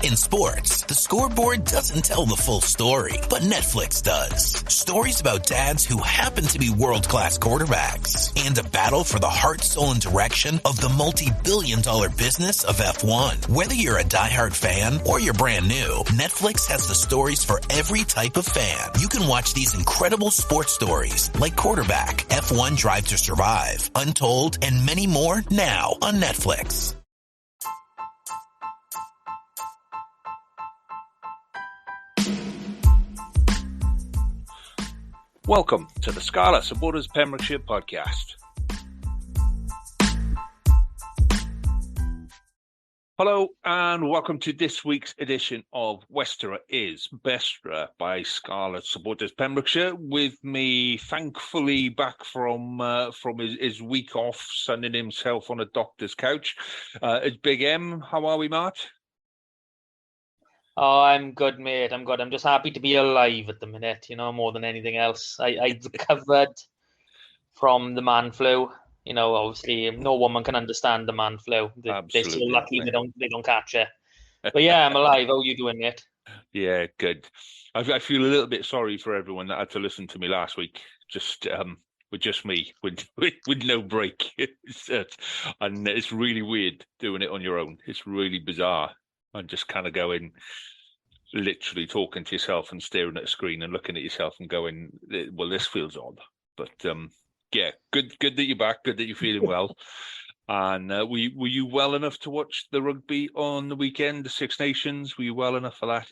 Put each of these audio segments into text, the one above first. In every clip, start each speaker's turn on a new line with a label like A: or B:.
A: In sports, the scoreboard doesn't tell the full story, but Netflix does. Stories about dads who happen to be world-class quarterbacks and a battle for the heart, soul, and direction of the multi-billion-dollar business of F1. Whether you're a diehard fan or you're brand new, Netflix has the stories for every type of fan. You can watch these incredible sports stories like Quarterback, F1 Drive to Survive, Untold, and many more now on Netflix.
B: Welcome to the Scarlet Supporters Pembrokeshire podcast. Hello and welcome to this week's edition of Westerer is Bestra by Scarlet Supporters Pembrokeshire. With me, thankfully, back from his week off, sunning himself on a doctor's couch. It's Big M. How are we, Mart?
C: Oh, I'm good, mate. I'm good. I'm just happy to be alive at the minute, more than anything else. I recovered from the man flu. Obviously, no woman can understand the man flu. They're so lucky they don't catch it. But yeah, I'm alive. How are you doing, mate?
B: Yeah, good. I feel a little bit sorry for everyone that had to listen to me last week. Just with just me, with no break. And it's really weird doing it on your own. It's really bizarre. And just kind of going, literally talking to yourself and staring at a screen and looking at yourself and going, well, this feels odd. But yeah, good that you're back. Good that you're feeling well. And were you well enough to watch the rugby on the weekend, the Six Nations? Were you well enough for that?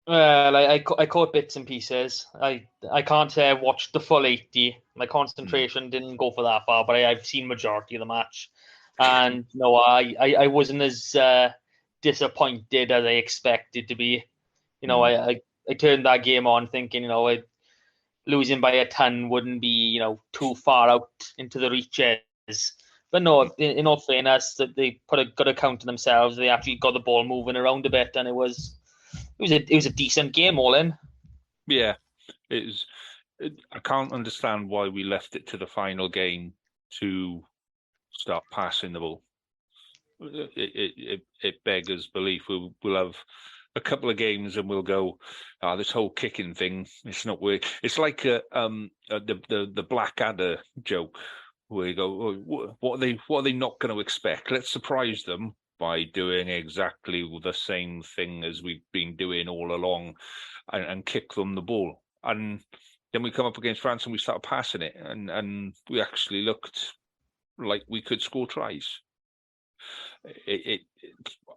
C: Well, I caught bits and pieces. I can't say I watched the full 80. My concentration didn't go for that far, but I've seen majority of the match. And no, I wasn't as disappointed as I expected to be. I turned that game on thinking, losing by a ton wouldn't be, too far out into the reaches. But no, in all fairness, that they put a good account of themselves. They actually got the ball moving around a bit, and it was a decent game all in.
B: Yeah, it was. I can't understand why we left it to the final game to start passing the ball. It beggars belief. We'll have a couple of games and we'll go, this whole kicking thing, it's not working. It's like the Blackadder joke where you go, what are they not going to expect? Let's surprise them by doing exactly the same thing as we've been doing all along and kick them the ball. And then we come up against France and we start passing it and we actually looked like we could score tries.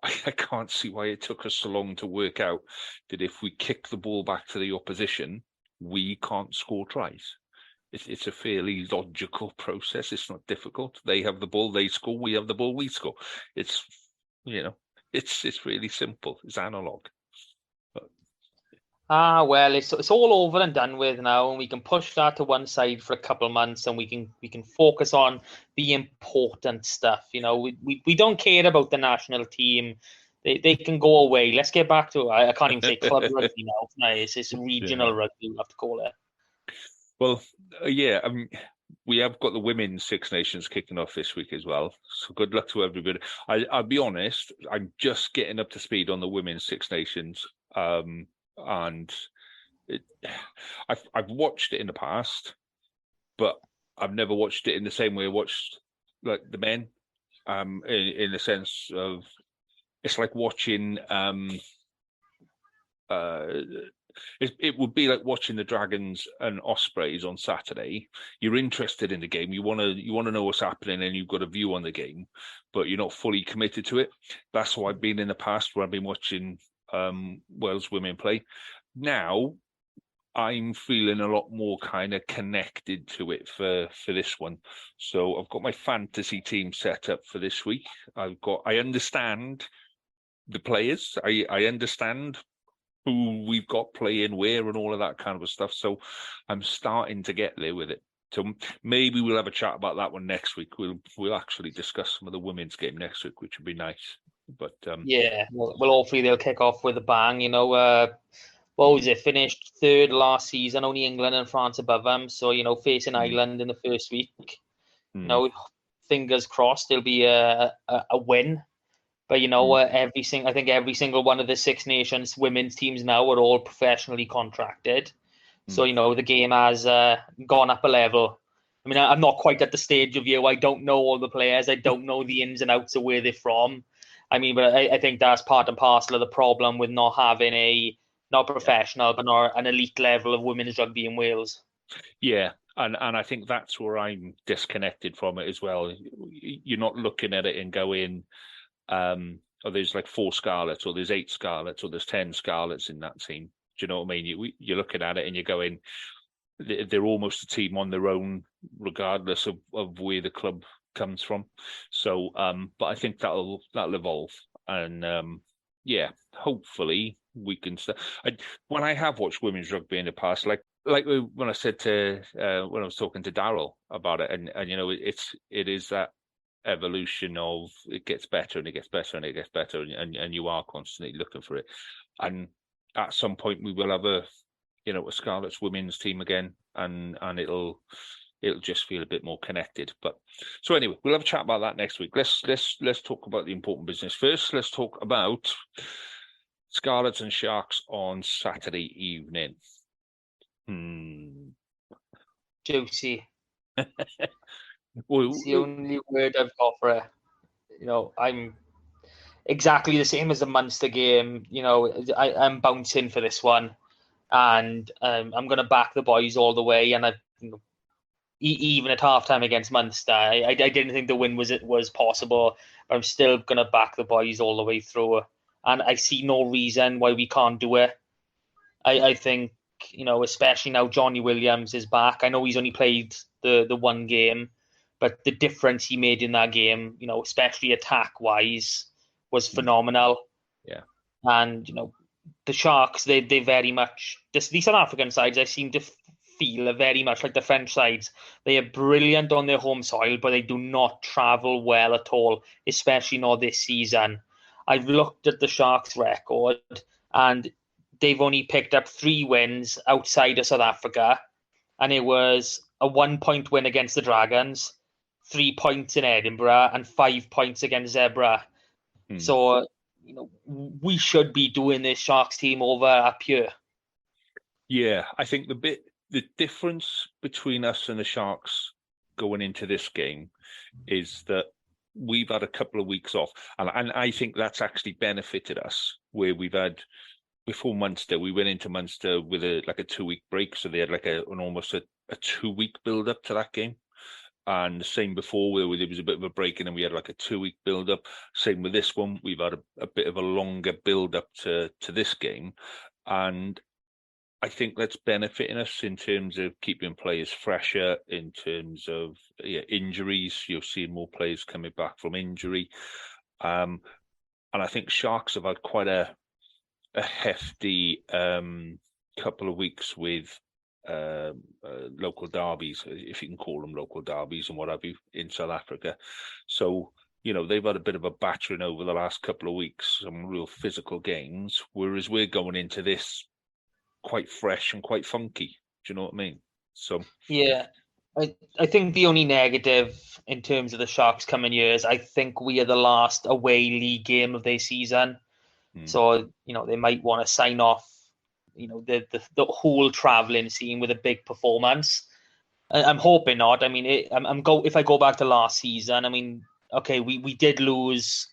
B: I can't see why it took us so long to work out that if we kick the ball back to the opposition, we can't score tries. It's a fairly logical process. It's not difficult. They have the ball, they score. We have the ball, we score. It's really simple. It's analog.
C: Well, it's all over and done with now, and we can push that to one side for a couple of months, and we can focus on the important stuff. We don't care about the national team; they can go away. Let's get back to I can't even say club rugby now. It's regional rugby. We have to call it.
B: Well, yeah. I mean, we have got the women's Six Nations kicking off this week as well. So good luck to everybody. I'll be honest. I'm just getting up to speed on the women's Six Nations. And I've watched it in the past, but I've never watched it in the same way I watched like the men. In the sense of it's like watching. It would be like watching the Dragons and Ospreys on Saturday. You're interested in the game. You want to know what's happening, and you've got a view on the game, but you're not fully committed to it. That's what I've been in the past where I've been watching Wales women play. Now I'm feeling a lot more kind of connected to it for this one. So I've got my fantasy team set up for this week. I understand the players. I understand who we've got playing where and all of that kind of stuff. So I'm starting to get there with it. So maybe we'll have a chat about that one next week. We'll actually discuss some of the women's game next week, which would be nice. But
C: well, hopefully they'll kick off with a bang. What was it? Finished third last season, only England and France above them. So facing Ireland in the first week. Fingers crossed there'll be a win. But I think every single one of the Six Nations women's teams now are all professionally contracted. So the game has gone up a level. I mean, I'm not quite at the stage of I don't know all the players. I don't know the ins and outs of where they're from. I mean, but I think that's part and parcel of the problem with not having not professional, but not an elite level of women's rugby in Wales.
B: Yeah, and I think that's where I'm disconnected from it as well. You're not looking at it and going, oh, there's like 4 Scarlets, or there's 8 Scarlets, or there's 10 Scarlets in that team. Do you know what I mean? You're looking at it and you're going, they're almost a team on their own, regardless of where the club comes from. So, but I think that'll evolve, and hopefully we can. When I have watched women's rugby in the past, like when I said to when I was talking to Daryl about it, and it is that evolution of it gets better and it gets better and it gets better, and you are constantly looking for it, and at some point we will have a Scarlets women's team again, and it'll just feel a bit more connected. But so anyway, we'll have a chat about that next week. Let's talk about the important business first. Let's talk about Scarlets and Sharks on Saturday evening.
C: Juicy. It's the only word I've got for it. I'm exactly the same as the Munster game. I'm bouncing for this one. And I'm going to back the boys all the way. And even at halftime against Munster, I didn't think the win was possible. But I'm still going to back the boys all the way through. And I see no reason why we can't do it. I think, especially now Johnny Williams is back. I know he's only played the one game, but the difference he made in that game, especially attack-wise, was phenomenal.
B: Yeah.
C: And, the Sharks, they very much, these South African sides, I seem to feel are very much like the French sides. They are brilliant on their home soil, but they do not travel well at all, especially not this season. I've looked at the Sharks' record, and they've only picked up 3 wins outside of South Africa, and it was a 1-point win against the Dragons, 3 points in Edinburgh, and 5 points against Zebra. So we should be doing this Sharks team over up here.
B: Yeah, I think the difference between us and the Sharks going into this game is that we've had a couple of weeks off, and I think that's actually benefited us. Where we've had before Munster, we went into Munster with a 2-week break, so they had almost a 2-week build up to that game. And the same before, where there was a bit of a break, and then we had a 2-week build-up. Same with this one, we've had a bit of a longer build-up to this game, and I think that's benefiting us in terms of keeping players fresher, in terms of injuries. You're seeing more players coming back from injury, and I think Sharks have had quite a hefty couple of weeks with local derbies, if you can call them local derbies and what have you, in South Africa. So, they've had a bit of a battering over the last couple of weeks, some real physical games, whereas we're going into this quite fresh and quite funky. Do you know what I mean? So
C: yeah, I think the only negative in terms of the Sharks coming years, I think we are the last away league game of their season. So, they might want to sign off the whole travelling scene with a big performance. I'm hoping not. I mean, if I go back to last season, I mean, okay, we did lose,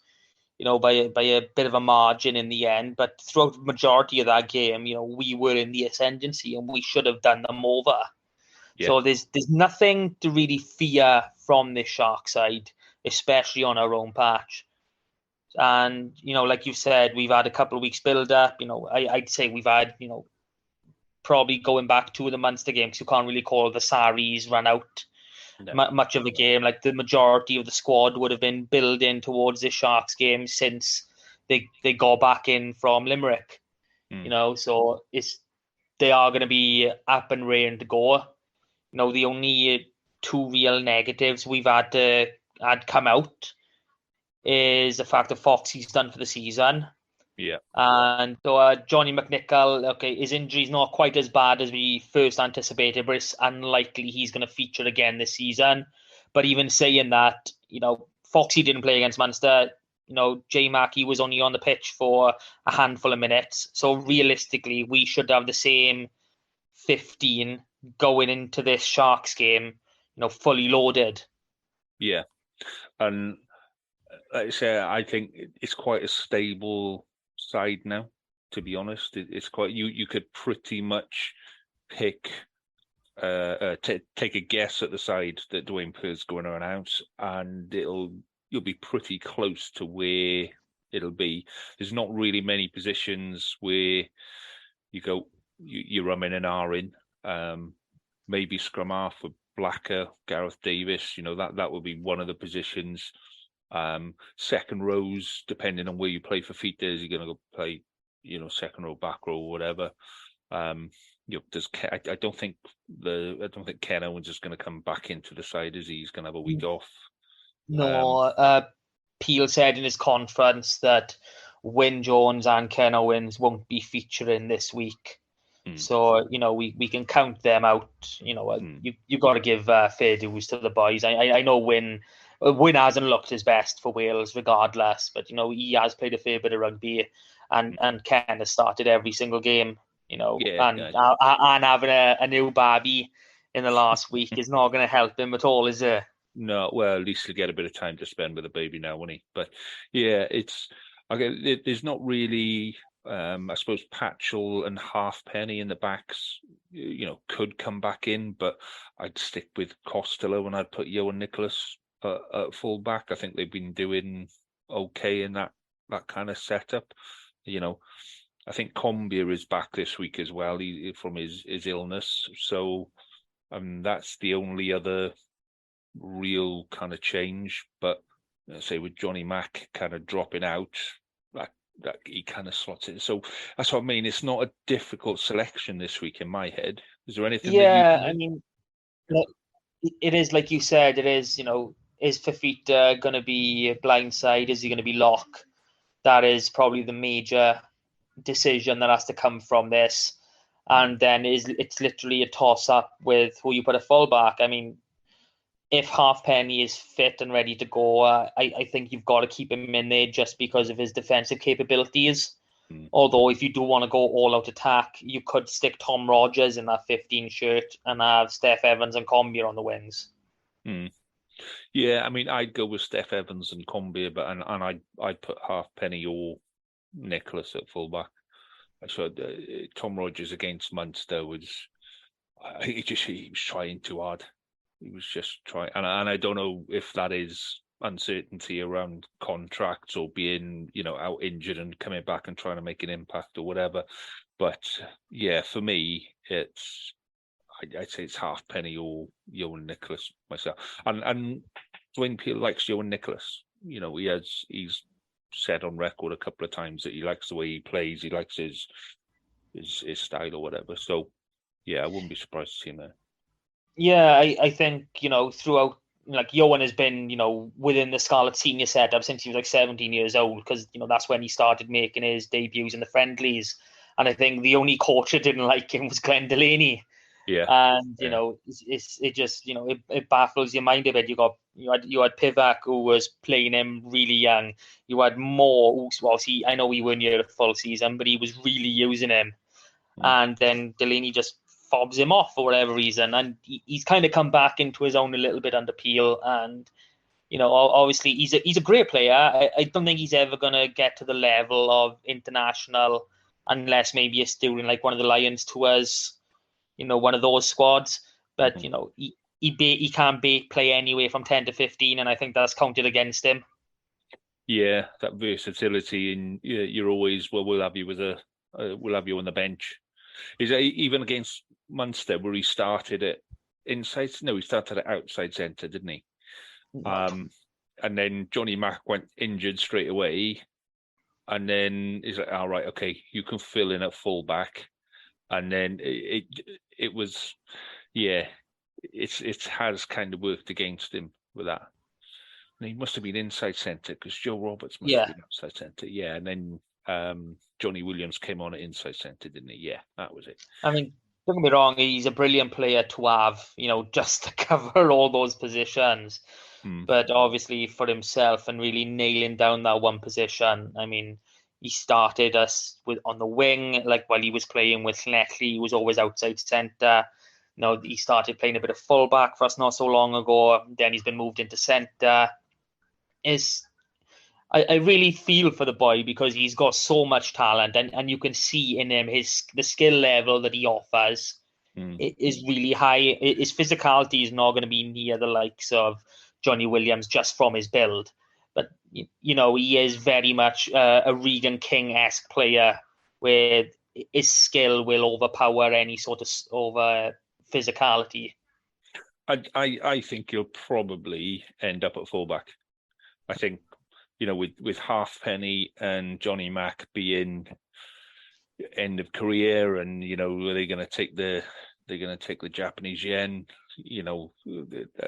C: by a bit of a margin in the end, but throughout the majority of that game, we were in the ascendancy and we should have done them over. Yeah. So there's nothing to really fear from this Shark side, especially on our own patch. And, like you said, we've had a couple of weeks build up. I'd say we've had, probably going back to the Munster game, because you can't really call the Saris run out much of the game. Like the majority of the squad would have been building towards the Sharks game since they got back in from Limerick. So they are going to be up and ready to go. The only 2 real negatives we've had come out is the fact that Foxy's done for the season.
B: Yeah.
C: And so Johnny McNichol, okay, his injury's not quite as bad as we first anticipated, but it's unlikely he's going to feature again this season. But even saying that, Foxy didn't play against Munster. J Mackey was only on the pitch for a handful of minutes. So realistically, we should have the same 15 going into this Sharks game, fully loaded.
B: Yeah. And like I say, I think it's quite a stable side now, to be honest. It's quite, you could pretty much pick, take a guess at the side that Dwayne Pear's going to announce, and you'll be pretty close to where it'll be. There's not really many positions where you go, you rum in and are in. Maybe scrum half for Blacker, Gareth Davis. That would be one of the positions. Second rows, depending on where you play for feet, you're going to go play, second row, back row, whatever. I don't think Ken Owens is going to come back into the side, is he? He's going to have a week off.
C: No, Peel said in his conference that Wyn Jones and Ken Owens won't be featuring this week. So, we can count them out. You've got to give fair dues to the boys. I know Wyn hasn't looked his best for Wales regardless, but, he has played a fair bit of rugby, and Ken has started every single game, and having a new baby in the last week is not going to help him at all, is it?
B: No, well, at least he'll get a bit of time to spend with the baby now, won't he? But yeah, there's not really, I suppose Patchell and Halfpenny in the backs, could come back in, but I'd stick with Costello and I'd put Johan Nicholas at full back. I think they've been doing okay in that kind of setup. I think Combier is back this week as well from his illness. So that's the only other real kind of change. But say with Johnny Mack kind of dropping out, that he kind of slots in. So that's what I mean. It's not a difficult selection this week in my head. Is there anything?
C: Yeah, I mean, it is like you said. It is, is Fafita going to be blindside? Is he going to be lock? That is probably the major decision that has to come from this. And then it's literally a toss up with who you put a fullback. I mean, if Halfpenny is fit and ready to go, I think you've got to keep him in there just because of his defensive capabilities. Although if you do want to go all out attack, you could stick Tom Rogers in that 15 shirt and have Steph Evans and Combier on the wings.
B: Yeah, I mean, I'd go with Steph Evans and Combier, but I'd put Halfpenny or Nicholas at fullback. So Tom Rogers against Munster he was trying too hard. He was just trying, and I don't know if that is uncertainty around contracts or being, out injured and coming back and trying to make an impact or whatever. But yeah, for me, I'd say it's Halfpenny or Johan Nicholas myself. And Dwayne Peel likes Johan Nicholas. He's said on record a couple of times that he likes the way he plays. He likes his style or whatever. So yeah, I wouldn't be surprised to see him there.
C: Yeah, I think, throughout, Johan has been, within the Scarlet senior setup since he was like 17 years old, because, that's when he started making his debuts in the friendlies. And I think the only coach that didn't like him was Glenn Delaney.
B: Yeah.
C: And, it just, it baffles your mind a bit. You had Pivac, who was playing him really young. You had Moore, I know he wasn't here a full season, but he was really using him. And then Delaney just fobs him off for whatever reason, and he's kind of come back into his own a little bit under Peel. And obviously he's a great player. I don't think he's ever going to get to the level of international unless maybe he's doing like one of the Lions tours, one of those squads. But he can play anywhere from 10 to 15, and I think that's counted against him.
B: Yeah, that versatility, and you're always we'll have you we'll have you on the bench. Is that even against Munster, where he started it inside? No, he started it outside centre, didn't he? And then Johnny Mack went injured straight away. And then he's like, all right, okay, you can fill in at full back. And then it was, yeah, it has kind of worked against him with that. And he must have been inside centre because Joe Roberts must have been outside centre. Yeah, and then Johnny Williams came on at inside centre, didn't he? Yeah, that was it.
C: I mean, don't get me wrong, he's a brilliant player to have, just to cover all those positions. But obviously for himself and really nailing down that one position, I mean, he started us on the wing, like while he was playing with Llanelli, he was always outside centre. He started playing a bit of fullback for us not so long ago. Then he's been moved into centre. I really feel for the boy because he's got so much talent, and you can see in him the skill level that he offers is really high. His physicality is not going to be near the likes of Johnny Williams just from his build, but he is very much a Regan King-esque player where his skill will overpower any sort of over physicality.
B: I think he'll probably end up at fullback. I think, with Halfpenny and Johnny Mack being end of career, and they're going to take the Japanese yen.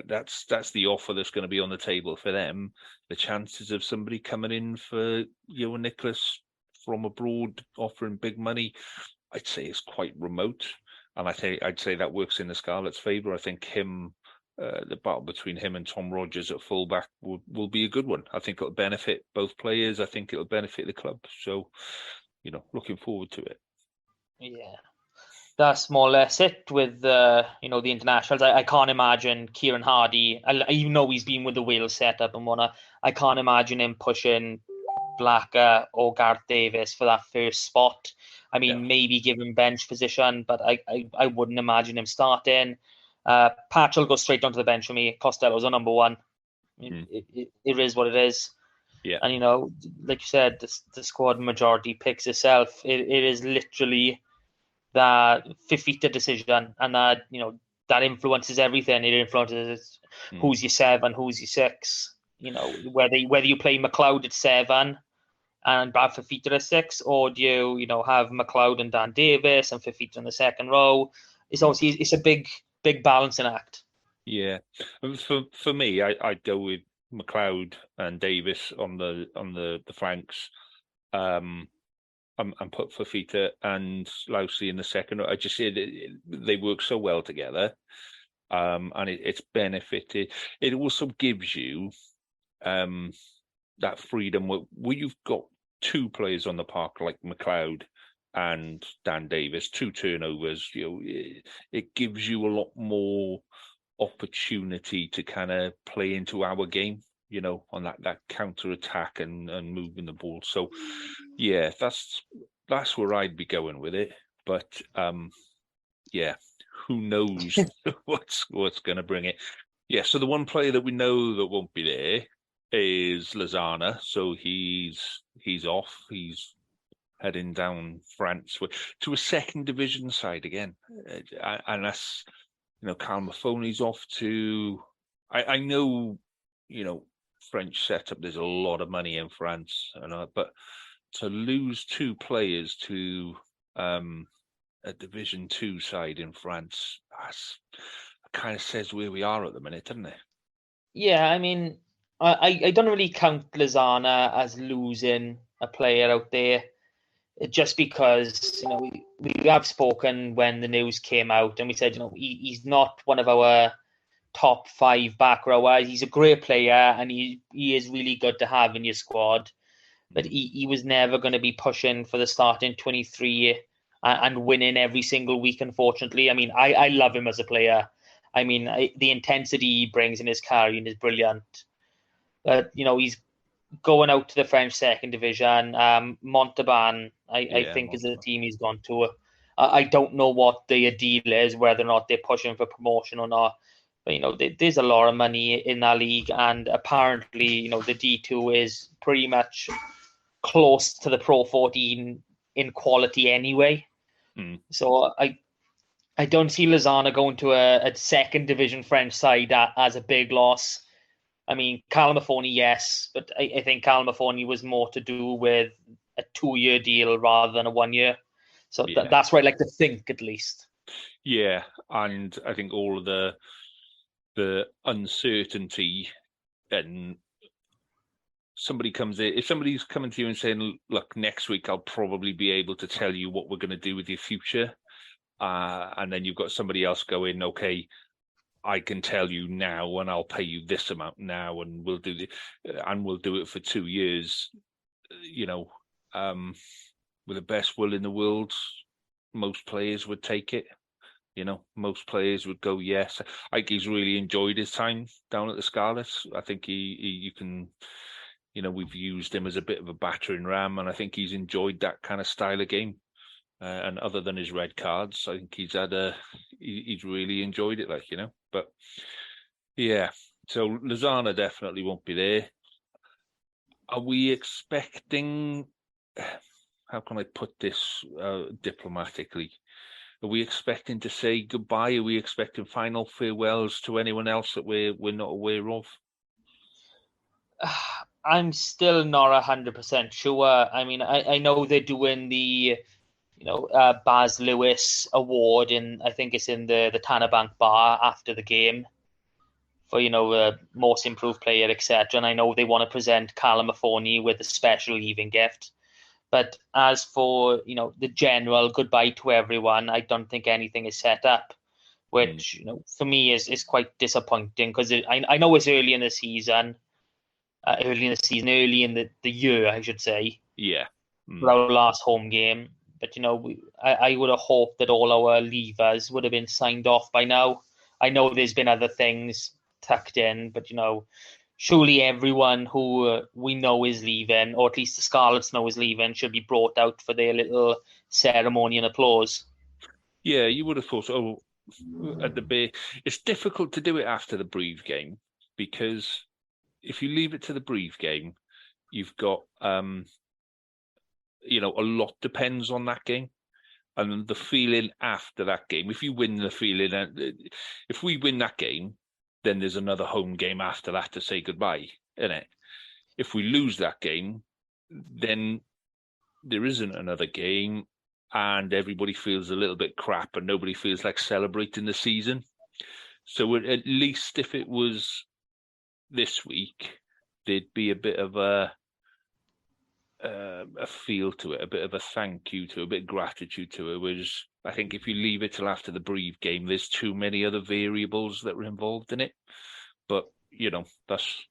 B: That's the offer that's going to be on the table for them. The chances of somebody coming in for Nicholas from abroad offering big money, I'd say is quite remote. And I'd say that works in the Scarlets' favour. I think the battle between him and Tom Rogers at fullback will be a good one. I think it'll benefit both players. I think it'll benefit the club. So, looking forward to it.
C: Yeah. That's more or less it with the internationals. I can't imagine Kieran Hardy, even though he's been with the Wales setup and whatnot, I can't imagine him pushing Blacker or Gareth Davis for that first spot. I mean, maybe give him bench position, but I wouldn't imagine him starting. Patch will go straight onto the bench for me. Costello's a number one. It is what it is.
B: Yeah.
C: And, like you said, the squad majority picks itself. It is literally that Fifita decision, and that influences everything. It influences who's your 7, who's your 6. Whether you play McLeod at 7 and Brad Fifita at 6, or do you have McLeod and Dan Davis and Fifita in the second row? It's obviously it's a big balancing act.
B: Yeah, for me, I'd go with McLeod and Davis on the flanks. And put Fifita and Lousy in the second. I just say that they work so well together, and it's benefited. It also gives you that freedom where you've got 2 players on the park like McLeod and Dan Davis, 2 turnovers. It gives you a lot more opportunity to kind of play into our game. On that counter attack and moving the ball. So, yeah, that's where I'd be going with it. But who knows what's going to bring it? Yeah. So the one player that we know that won't be there is Lozana. So he's off. He's heading down France to a second division side again, and that's Carl Maffoni's off to. I know French setup, there's a lot of money in France, but to lose 2 players to a Division 2 side in France, that kind of says where we are at the minute, doesn't it?
C: Yeah, I mean, I don't really count Lozana as losing a player out there, just because we have spoken when the news came out, and we said he's not one of our top 5 back rowers. He's a great player, and he is really good to have in your squad. But he was never going to be pushing for the starting 23 and winning every single week, unfortunately. I mean, I love him as a player. I mean, the intensity he brings in his carrying is brilliant. But, he's going out to the French second division. Montauban, I think, is the team he's gone to. I don't know what their deal is, whether or not they're pushing for promotion or not. But, there's a lot of money in that league, and apparently, the D2 is pretty much close to the Pro 14 in quality anyway. So I don't see Lozana going to a second division French side as a big loss. I mean, Calamafoni, yes, but I think Calamafoni was more to do with a 2-year deal rather than a 1 year. So that's where I like to think, at least.
B: Yeah, and I think all of the uncertainty, and somebody comes in, if somebody's coming to you and saying, look, next week I'll probably be able to tell you what we're going to do with your future, and then you've got somebody else going, okay, I can tell you now, and I'll pay you this amount now, and we'll do it for 2 years. With the best will in the world, most players would take it. Most players would go yes. I think he's really enjoyed his time down at the Scarlets. I think you can, we've used him as a bit of a battering ram, and I think he's enjoyed that kind of style of game. And other than his red cards, I think he's really enjoyed it, But yeah, so Lozana definitely won't be there. Are we expecting? How can I put this diplomatically? Are we expecting to say goodbye? Are we expecting final farewells to anyone else that we're not aware of?
C: I'm still not 100% sure. I mean, I know they're doing the Baz Lewis Award, and I think it's in the Tanner Bank bar after the game for most improved player, etc. And I know they want to present Callum Mahoney with a special leaving gift. But as for the general goodbye to everyone, I don't think anything is set up, which for me is quite disappointing, because I know it's early in the season, early in the year, I should say.
B: Yeah.
C: For our last home game. But, I would have hoped that all our leavers would have been signed off by now. I know there's been other things tucked in, but, surely everyone who we know is leaving, or at least the Scarlets know is leaving, should be brought out for their little ceremony and applause.
B: Yeah, you would have thought, at the Bay. It's difficult to do it after the Brive game, because if you leave it to the Brive game, you've got... a lot depends on that game, and the feeling after that game. If you win the feeling, if we win that game, then there's another home game after that to say goodbye, isn't it? If we lose that game, then there isn't another game, and everybody feels a little bit crap, and nobody feels like celebrating the season. So at least if it was this week, there'd be a bit of a feel to it, a bit of a thank you to it, a bit of gratitude to it. Whereas I think if you leave it till after the Brive game, there's too many other variables that are involved in it. But that's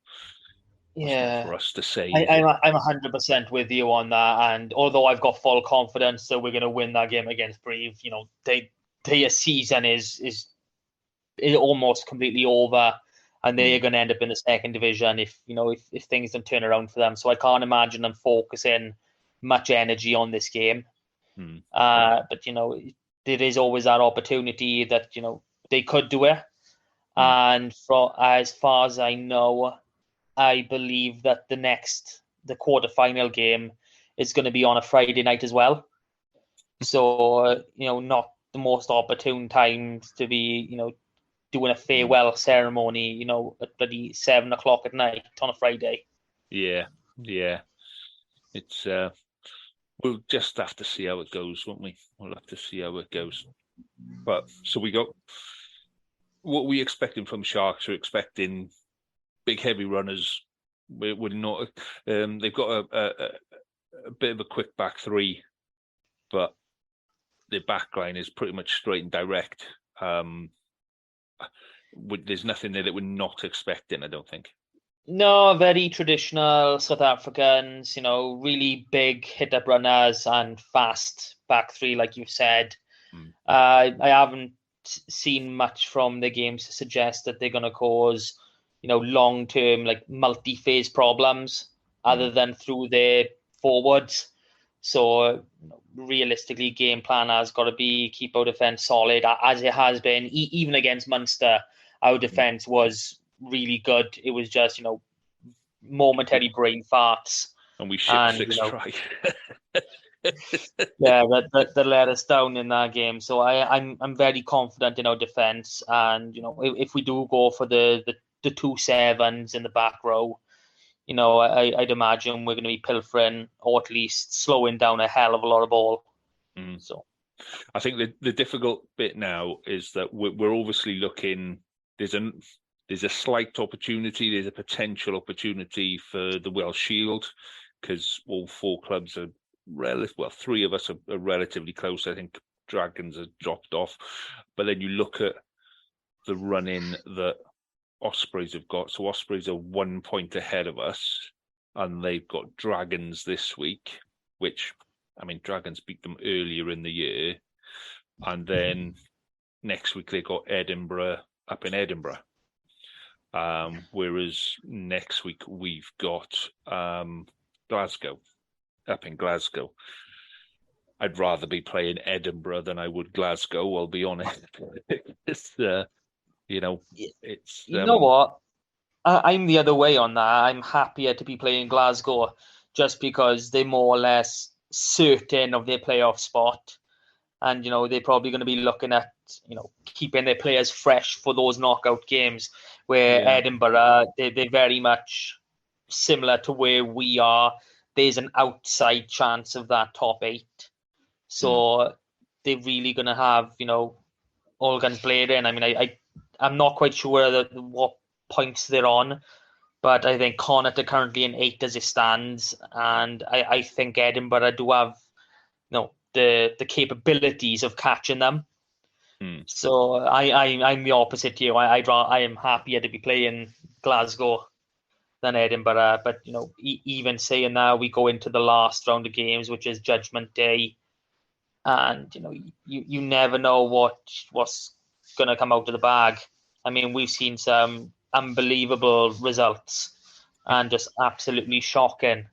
B: not for us to say.
C: I'm 100% with you on that. And although I've got full confidence that we're going to win that game against Brive, their season is almost completely over, and they're going to end up in the second division if things don't turn around for them. So I can't imagine them focusing much energy on this game. But there is always that opportunity that they could do it. And as far as I know, I believe that the quarterfinal game is going to be on a Friday night as well. So not the most opportune times to be doing a farewell ceremony, at bloody 7 o'clock at night on a Friday.
B: Yeah. It's we'll just have to see how it goes, won't we? We'll have to see how it goes. But so we got what we expecting from Sharks. We're expecting big, heavy runners. We're not. They've got a bit of a quick back three, but their backline is pretty much straight and direct. There's nothing there that we're not expecting, I don't think.
C: No, very traditional South Africans, really big hit-up runners and fast back three, like you've said. I haven't seen much from the games to suggest that they're going to cause, long-term, like multi-phase problems other than through their forwards. So realistically, game plan has got to be keep our defence solid, as it has been. Even against Munster, our defence was really good. It was just, momentary brain farts.
B: And we shipped 6 tries.
C: that let us down in that game. So I'm very confident in our defence. And, if we do go for the 2 sevens in the back row, I'd imagine we're going to be pilfering, or at least slowing down a hell of a lot of ball. So
B: I think the difficult bit now is that we're obviously looking. There's a slight opportunity. There's a potential opportunity for the Welsh Shield, because all 4 clubs are 3 of us are relatively close. I think Dragons have dropped off. But then you look at the run-in that Ospreys have got. So Ospreys are 1 point ahead of us, and they've got Dragons this week, which, I mean, Dragons beat them earlier in the year. And then next week they got Edinburgh up in Edinburgh. Whereas next week we've got Glasgow up in Glasgow. I'd rather be playing Edinburgh than I would Glasgow, I'll be honest. It's, you know
C: what? I'm the other way on that. I'm happier to be playing Glasgow just because they're more or less certain of their playoff spot. And, they're probably going to be looking at, keeping their players fresh for those knockout games where Edinburgh, they're very much similar to where we are. There's an outside chance of that top 8. So they're really going to have, all guns blazing. I mean, I'm not quite sure what points they're on, but I think Connacht are currently in 8 as it stands. And I think Edinburgh do have, the capabilities of catching them. So I'm the opposite to you. I am happier to be playing Glasgow than Edinburgh. But even saying that, we go into the last round of games, which is Judgment Day, and you never know what's going to come out of the bag. I mean, we've seen some unbelievable results and just absolutely shocking.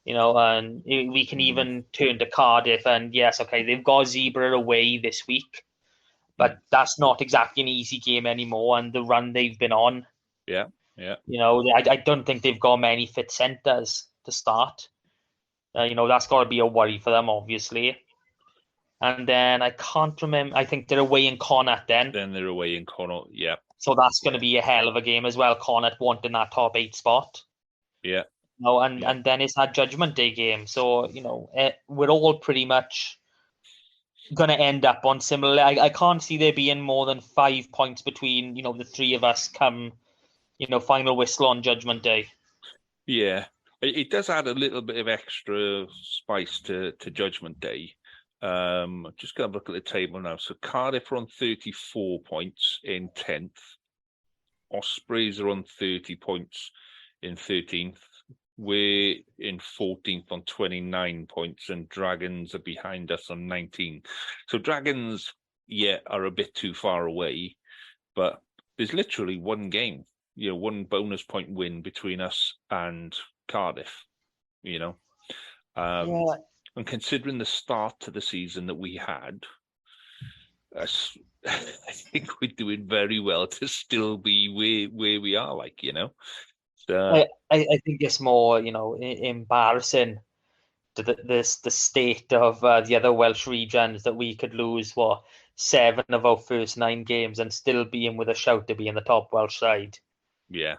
C: And we can even turn to Cardiff, and yes, okay, they've got Zebra away this week, but that's not exactly an easy game anymore. And the run they've been on, I don't think they've got many fit centres to start. That's got to be a worry for them, obviously. And then I can't remember. I think they're away in Connacht then.
B: Then they're away in Connacht, yeah.
C: So that's going to be a hell of a game as well. Connacht wanting that top 8 spot.
B: Yeah.
C: And then it's that Judgment Day game. So, we're all pretty much going to end up on similar. I can't see there being more than 5 points between, the three of us come, final whistle on Judgment Day.
B: Yeah. It does add a little bit of extra spice to Judgment Day. I'm just going to look at the table now. So Cardiff are on 34 points in 10th. Ospreys are on 30 points in 13th. We're in 14th on 29 points, and Dragons are behind us on 19. So Dragons, are a bit too far away, but there's literally one game, one bonus point win between us and Cardiff, And considering the start to the season that we had, I think we're doing very well to still be where we are, So,
C: I think it's more, embarrassing the state of the other Welsh regions that we could lose 7 of our first 9 games and still be in with a shout to be in the top Welsh side.
B: Yeah.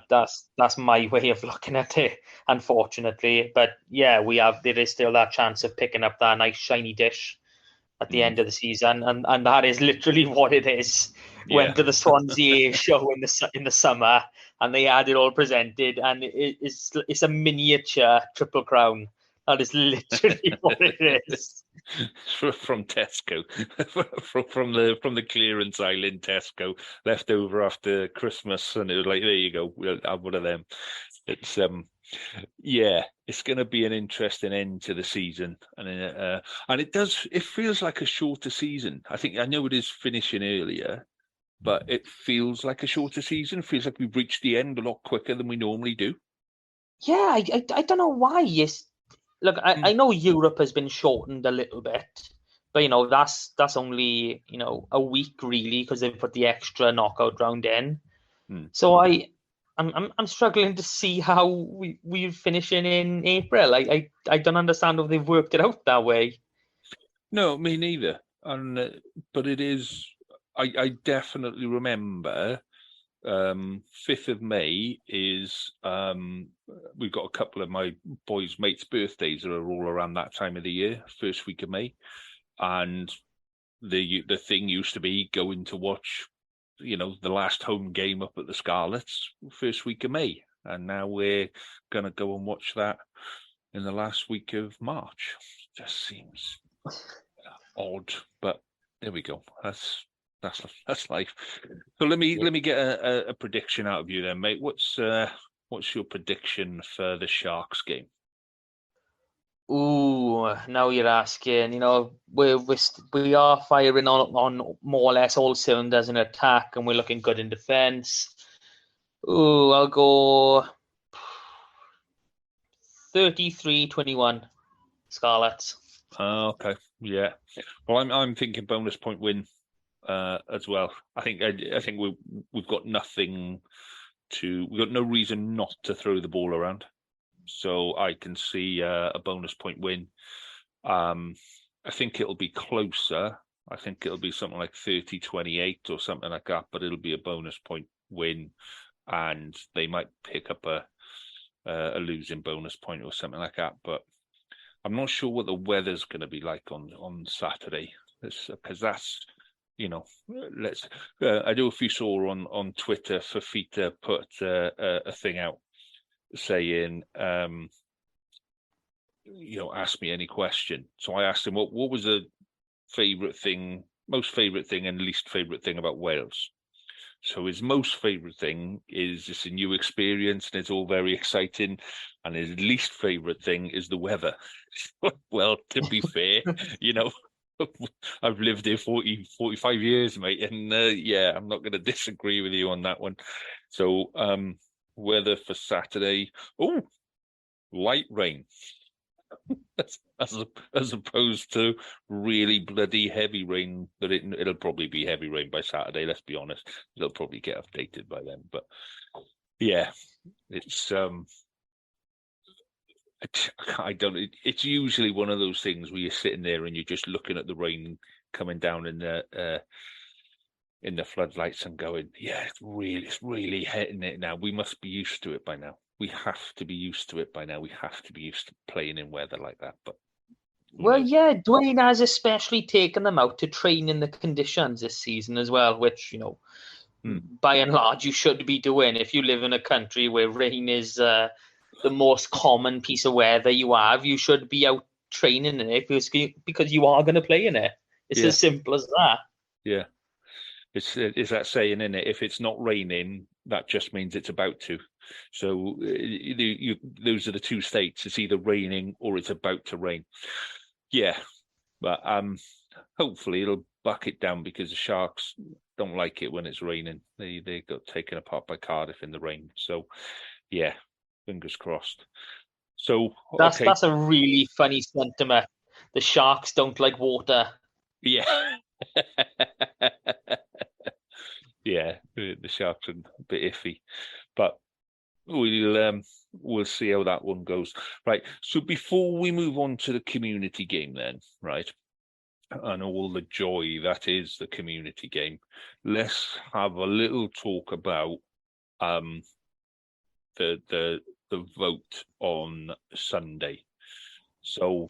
C: That's my way of looking at it, unfortunately. But there is still that chance of picking up that nice shiny dish at the end of the season, and that is literally what it is. Went to the Swansea show in the summer, and they had it all presented, and it's a miniature Triple Crown. That is literally what it is.
B: From Tesco, from the clearance aisle in Tesco, left over after Christmas, and it was like, there you go, we'll have one of them. It's it's going to be an interesting end to the season, and it feels like a shorter season. I know it is finishing earlier, but it feels like a shorter season. It feels like we've reached the end a lot quicker than we normally do.
C: Yeah, I don't know why. Look, I know Europe has been shortened a little bit, but that's only a week really, because they've put the extra knockout round in. So I'm struggling to see how we're finishing in April. I don't understand how they've worked it out that way.
B: No, me neither. And but it is. I definitely remember. 5th of May is we've got a couple of my boys' mates' birthdays that are all around that time of the year, first week of May, and the thing used to be going to watch, the last home game up at the Scarlets first week of May, and now we're gonna go and watch that in the last week of March. Just seems odd, but there we go. That's life. So let me get a prediction out of you then, mate. What's your prediction for the Sharks game?
C: Ooh, now you're asking. We are firing on more or less all cylinders in attack, and we're looking good in defence. Ooh, I'll go 33-21 Scarlets.
B: Okay, yeah. Well, I'm thinking bonus point win as well. I think we've got nothing we've got no reason not to throw the ball around. So I can see a bonus point win. I think it'll be closer. I think it'll be something like 30-28 or something like that, but it'll be a bonus point win, and they might pick up a losing bonus point or something like that. But I'm not sure what the weather's going to be like on Saturday, because that's, let's. I do if you saw on Twitter, Fafita put a thing out saying, ask me any question. So I asked him what was the most favourite thing and least favourite thing about Wales. So his most favourite thing is it's a new experience and it's all very exciting. And his least favourite thing is the weather. Well, to be fair, I've lived here 45 years, mate. And I'm not going to disagree with you on that one. So weather for Saturday, light rain. as opposed to really bloody heavy rain. But it'll probably be heavy rain by Saturday. Let's be honest; it'll probably get updated by then. But yeah, it's I don't. It's usually one of those things where you're sitting there and you're just looking at the rain coming down in the floodlights and going, yeah, it's really hitting it now. We must be used to it by now. We have to be used to it by now. We have to be used to playing in weather like that. But
C: yeah, Dwayne has especially taken them out to train in the conditions this season as well, which, by and large, you should be doing if you live in a country where rain is the most common piece of weather you have. You should be out training in it because you are going to play in it. It's as simple as that.
B: Yeah. It's that saying, isn't it? If it's not raining, that just means it's about to. So those are the two states. It's either raining or it's about to rain. Yeah, but hopefully it'll buck it down because the Sharks don't like it when it's raining. They got taken apart by Cardiff in the rain. So yeah, fingers crossed. So
C: that's a really funny sentiment. The Sharks don't like water.
B: Yeah. Yeah, the Sharks are a bit iffy, but we'll see how that one goes. Right. So before we move on to the community game, then, right, and all the joy that is the community game, let's have a little talk about the vote on Sunday. So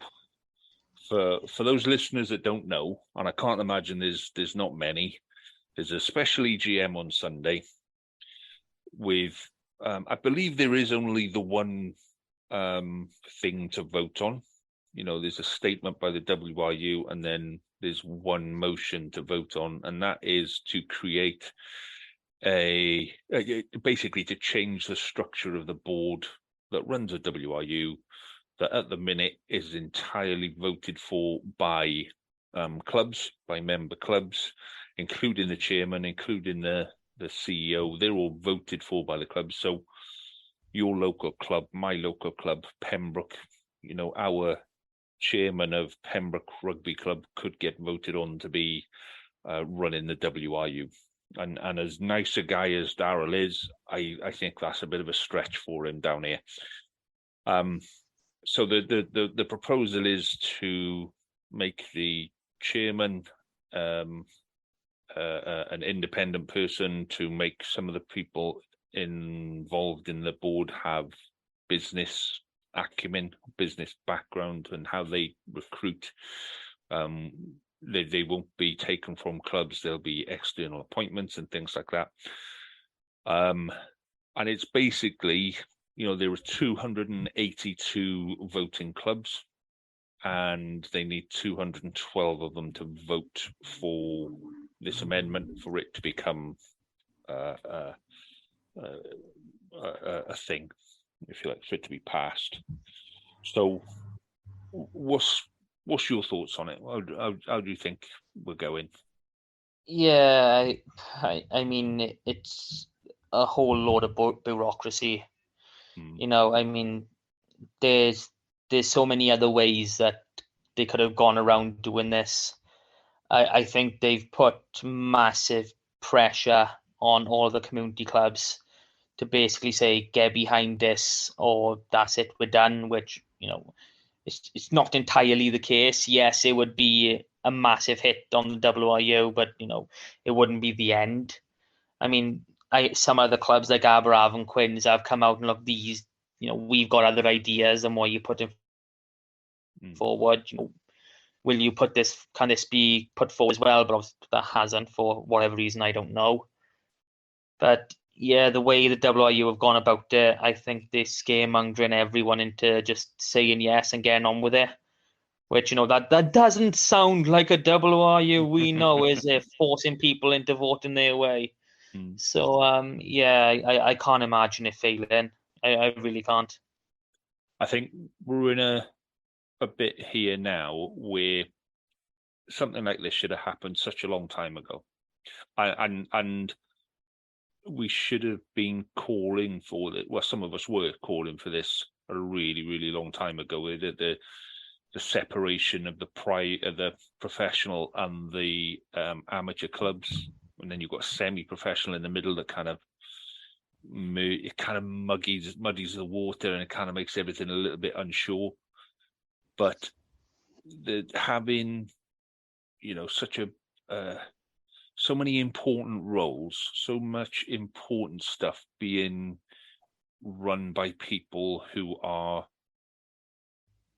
B: for those listeners that don't know, and I can't imagine there's not many. There's a special EGM on Sunday with, I believe there is only the one thing to vote on. There's a statement by the WRU and then there's one motion to vote on, and that is to create basically to change the structure of the board that runs a WRU that at the minute is entirely voted for by clubs, by member clubs, including the chairman, including the CEO. They're all voted for by the club. So your local club, my local club, Pembroke, our chairman of Pembroke Rugby Club could get voted on to be running the WRU. And as nice a guy as Darryl is, I think that's a bit of a stretch for him down here. So the proposal is to make the chairman an independent person, to make some of the people involved in the board have business acumen, business background, and how they recruit. They won't be taken from clubs. There'll be external appointments and things like that. And it's basically, there are 282 voting clubs. and they need 212 of them to vote for this amendment for it to become a thing, if you like, for it to be passed. So, what's your thoughts on it? How do you think we're going?
C: Yeah, I mean, it's a whole load of bureaucracy. I mean, there's so many other ways that they could have gone around doing this. I think they've put massive pressure on all the community clubs to basically say, get behind this, or that's it, we're done, which, it's not entirely the case. Yes, it would be a massive hit on the WRU, but, it wouldn't be the end. I mean, some other clubs like Aberafon, Quins have come out and look, we've got other ideas than what you're putting forward. Will you can this be put forward as well? But obviously that hasn't, for whatever reason, I don't know. But yeah, the way the WRU have gone about it, I think they're scaremongering everyone into just saying yes and getting on with it. Which, that doesn't sound like a WRU we know, is it? Forcing people into voting their way. So, yeah, I can't imagine it failing. I really can't.
B: I think we're in a bit here now where something like this should have happened such a long time ago. And we should have been calling for it. Well, some of us were calling for this a really, really long time ago. The separation of the professional and the amateur clubs, and then you've got semi-professional in the middle that kind of muddies the water, and it kind of makes everything a little bit unsure. But having so many important roles, so much important stuff being run by people who are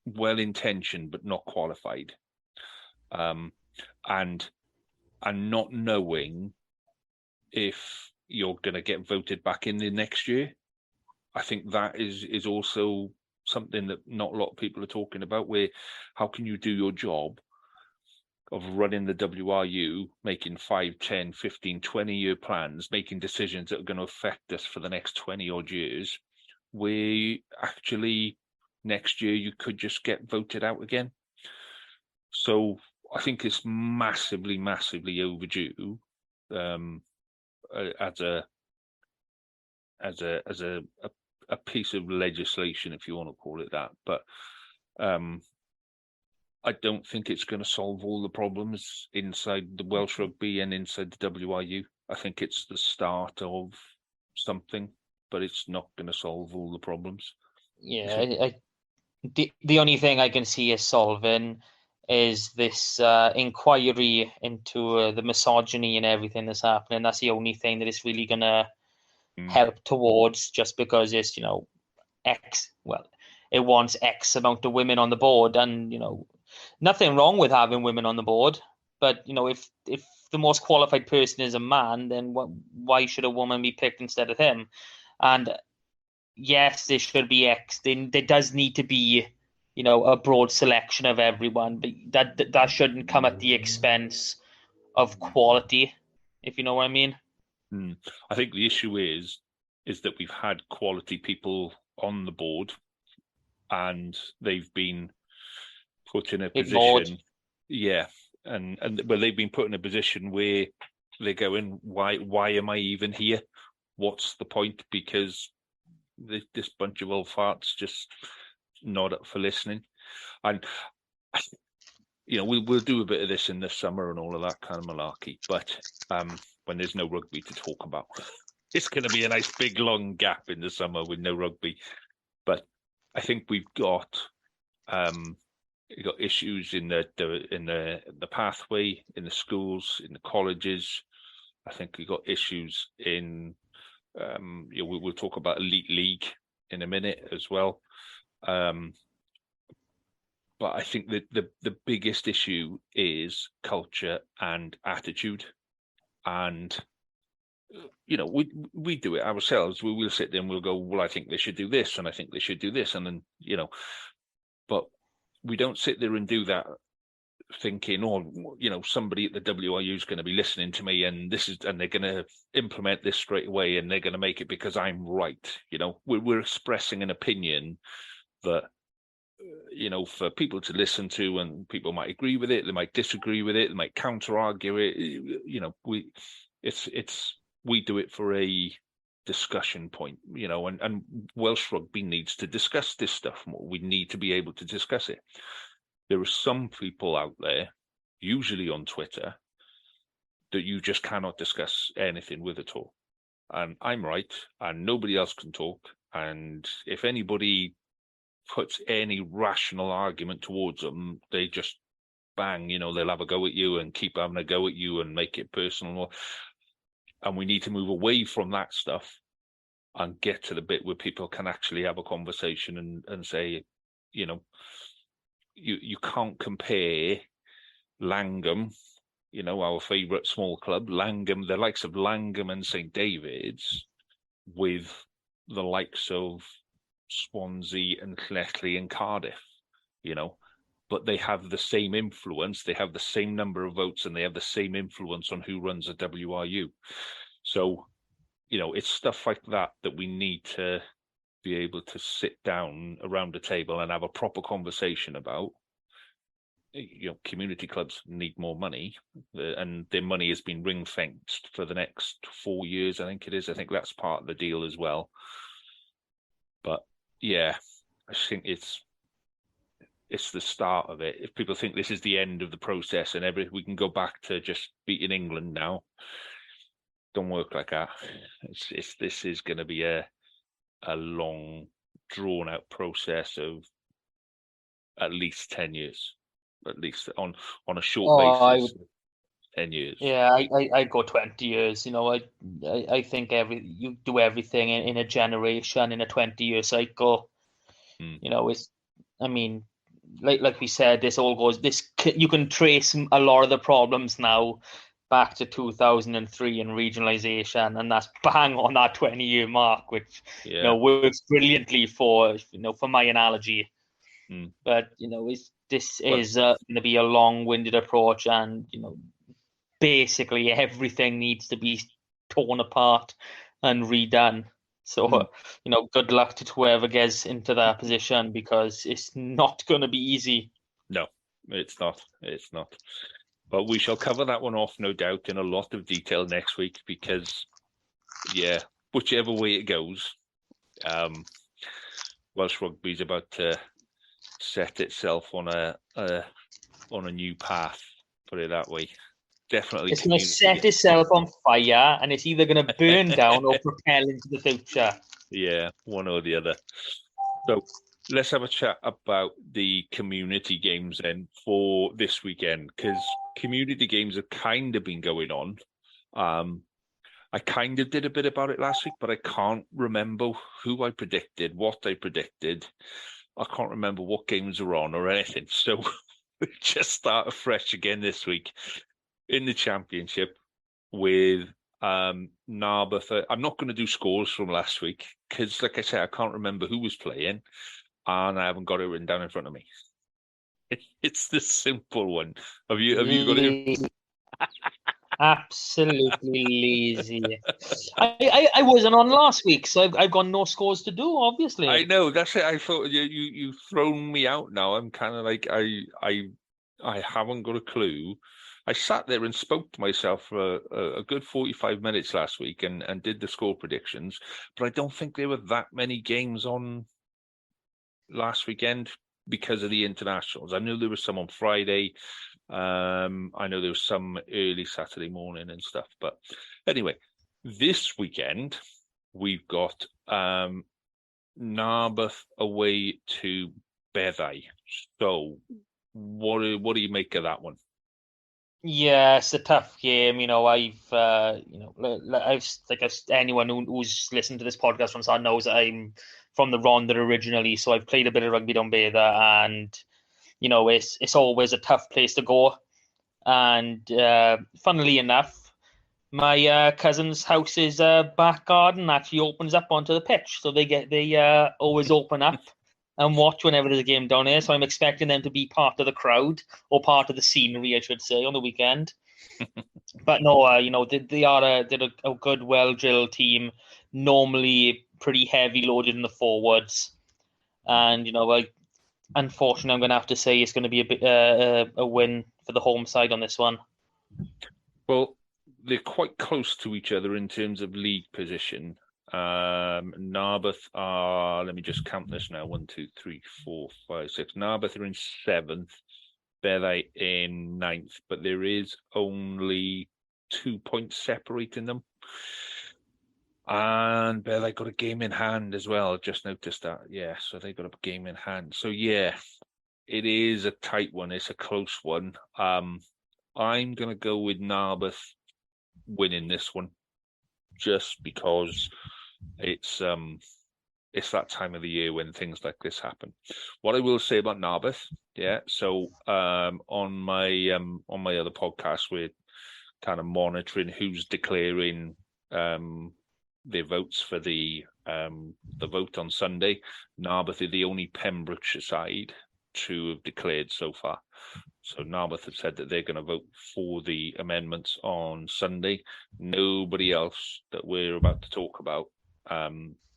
B: well-intentioned but not qualified, and not knowing if you're going to get voted back in the next year. I think that is also something that not a lot of people are talking about, where how can you do your job of running the WRU, making 5, 10, 15, 20-year plans, making decisions that are going to affect us for the next 20 odd years, where actually next year you could just get voted out again. So I think it's massively, massively overdue as a piece of legislation, if you want to call it that. But I don't think it's going to solve all the problems inside the Welsh Rugby and inside the WRU. I think it's the start of something, but it's not going to solve all the problems.
C: Yeah, the only thing I can see is solving is this inquiry into the misogyny and everything that's happening. That's the only thing that is really going to help towards, just because it's, it wants X amount of women on the board, and, nothing wrong with having women on the board. But, if the most qualified person is a man, then why should a woman be picked instead of him? And yes, there should be X. Then there does need to be, a broad selection of everyone, but that shouldn't come at the expense of quality, if you know what I mean.
B: I think the issue is that we've had quality people on the board, and they've been put in a position. Yeah, and they've been put in a position where they're going, why am I even here? What's the point? Because this bunch of old farts just not up for listening. And we'll do a bit of this in the summer and all of that kind of malarkey, but when there's no rugby to talk about, it's going to be a nice big long gap in the summer with no rugby. But I think we've got issues in the pathway, in the schools, in the colleges. I think we've got issues in we'll talk about Elite League in a minute as well. But I think that the biggest issue is culture and attitude. And, we do it ourselves. We will sit there and we'll go, well, I think they should do this, and I think they should do this. And then, but we don't sit there and do that thinking, oh, somebody at the WRU is going to be listening to me, and they're going to implement this straight away, and they're going to make it because I'm right. We're expressing an opinion that, for people to listen to, and people might agree with it, they might disagree with it, they might counter argue it. We do it for a discussion point, and Welsh Rugby needs to discuss this stuff more. We need to be able to discuss it. There are some people out there, usually on Twitter, that you just cannot discuss anything with at all. And I'm right, and nobody else can talk. And if anybody puts any rational argument towards them, they just bang, they'll have a go at you and keep having a go at you and make it personal. And we need to move away from that stuff and get to the bit where people can actually have a conversation and say, you can't compare Langham, our favourite small club, Langham, the likes of Langham and St David's, with the likes of Swansea and Llanelli and Cardiff, but they have the same influence, they have the same number of votes, and they have the same influence on who runs a WRU. So, it's stuff like that we need to be able to sit down around a table and have a proper conversation about. Community clubs need more money, and their money has been ring-fenced for the next 4 years, I think it is. I think that's part of the deal as well. But yeah, I think it's the start of it. If people think this is the end of the process and we can go back to just beating England now, don't work like that. This is going to be a long, drawn-out process of at least 10 years, at least on a short basis. 10 years.
C: Yeah, I'd go 20 years. I think you do everything in a generation, in a 20-year cycle. It's, like we said, this all goes. You can trace a lot of the problems now back to 2003 and regionalisation, and that's bang on that 20-year mark, which works brilliantly for my analogy. But this is going to be a long-winded approach, and basically everything needs to be torn apart and redone. So good luck to whoever gets into that position, because it's not going to be easy.
B: No, it's not. But we shall cover that one off, no doubt, in a lot of detail next week, because whichever way it goes, Welsh Rugby is about to set itself on a new path, put it that way. Definitely.
C: It's going to set itself on fire, and it's either going to burn down or propel into the future.
B: Yeah, one or the other. So let's have a chat about the community games then for this weekend, because community games have kind of been going on. I kind of did a bit about it last week, but I can't remember who I predicted, what I predicted. I can't remember what games are on or anything. So we just start afresh again this week in the championship with Narberth. I'm not going to do scores from last week because, like I said, I can't remember who was playing, and I haven't got it written down in front of me. It's the simple one. Have you got it?
C: Absolutely lazy. I wasn't on last week, so I've got no scores to do. Obviously,
B: I know, that's it. I thought you've thrown me out now. I'm kind of like I haven't got a clue. I sat there and spoke to myself for a good 45 minutes last week and did the score predictions, but I don't think there were that many games on last weekend because of the internationals. I knew there was some on Friday. I know there was some early Saturday morning and stuff. But anyway, this weekend we've got Narberth away to Beddau. So what do you make of that one?
C: Yeah, it's a tough game. Anyone who's listened to this podcast from start knows that I'm from the Rhondda originally, so I've played a bit of rugby down Beddau, and it's always a tough place to go. And funnily enough, my cousin's house's back garden actually opens up onto the pitch, so they always open up and watch whenever there's a game down here. So I'm expecting them to be part of the crowd or part of the scenery, I should say, on the weekend. But no, they're a good, well-drilled team. Normally pretty heavy loaded in the forwards, and unfortunately, I'm going to have to say it's going to be a win for the home side on this one.
B: Well, they're quite close to each other in terms of league position. Narberth are, let me just count this now, 1, 2, 3, 4, 5, 6. Narberth are in 7th, Bethau in 9th, but there is only 2 points separating them. And Bethau got a game in hand as well. Just noticed that. Yeah, so they got a game in hand. So yeah, it is a tight one. It's a close one. I'm going to go with Narberth winning this one, just because it's that time of the year when things like this happen. What I will say about Narberth, yeah. So on my other podcast, we're kind of monitoring who's declaring their votes for the vote on Sunday. Narberth are the only Pembrokeshire side to have declared so far. So Narberth have said that they're going to vote for the amendments on Sunday. Nobody else that we're about to talk about,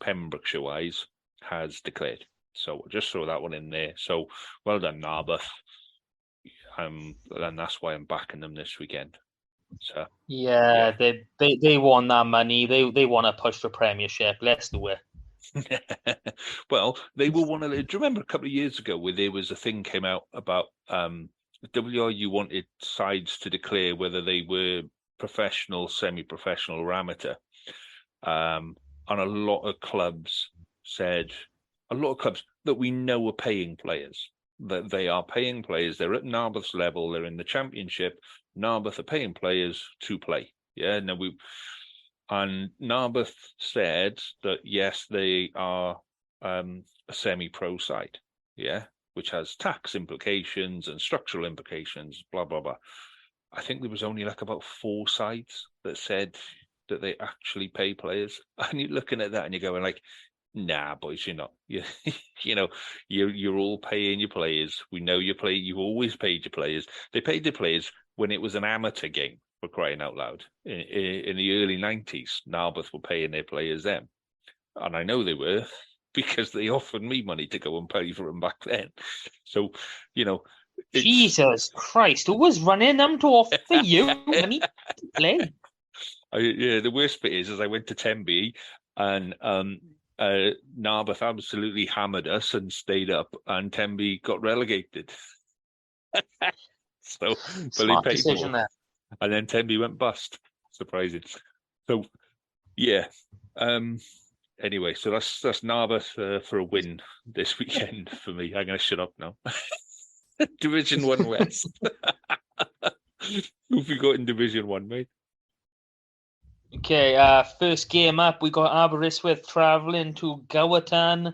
B: Pembrokeshire-wise, has declared. So we'll just throw that one in there. So well done, Narberth. And that's why I'm backing them this weekend. So
C: yeah. They won that money. They want to push for Premiership. Let's do it.
B: Well, they were one of the. Do you remember a couple of years ago where there was a thing came out about WRU wanted sides to declare whether they were professional, semi-professional, or amateur, and a lot of clubs said, a lot of clubs that we know are paying players, that they are paying players. They're at Narberth's level. They're in the Championship. Narberth are paying players to play. Yeah, no, and Narberth said that, yes, they are a semi-pro side, yeah, which has tax implications and structural implications, blah, blah, blah. I think there was only like about 4 sides that said that they actually pay players. And you're looking at that and you're going like, nah, boys, you're not. You're all paying your players. We know you play. You've always paid your players. They paid their players when it was an amateur game, for crying out loud. In the early 90s, Narberth were paying their players then. And I know they were, because they offered me money to go and pay for them back then. So,
C: Jesus Christ, who was running them to offer you money to play?
B: The worst bit is I went to Tenby and Narberth absolutely hammered us and stayed up, and Tenby got relegated. So,
C: smart decision there.
B: And then Tenby went bust. Surprising. So, yeah. Anyway, so that's Narberth for a win this weekend for me. I'm going to shut up now. Division 1 West. Who've we got in Division 1, mate?
C: Okay, first game up, we got Aberystwyth travelling to Gowerton,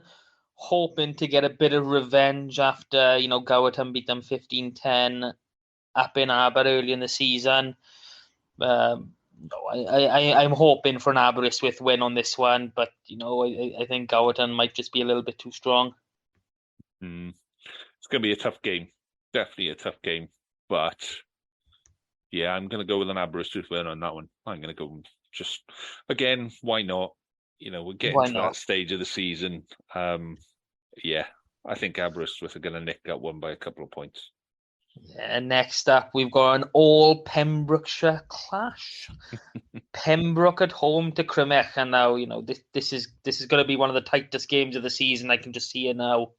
C: hoping to get a bit of revenge after, Gowerton beat them 15-10 up in Aber early in the season. I'm hoping for an Aberystwyth win on this one, but, I think Gowerton might just be a little bit too strong.
B: It's going to be a tough game. Definitely a tough game. But, yeah, I'm going to go with an Aberystwyth win on that one. I'm going to go just, again, why not? We're getting to that stage of the season. Yeah, I think Aberystwyth are going to nick that one by a couple of points.
C: Yeah, next up, we've got an all Pembrokeshire clash. Pembroke at home to Crymych, and now this is going to be one of the tightest games of the season. I can just see it now.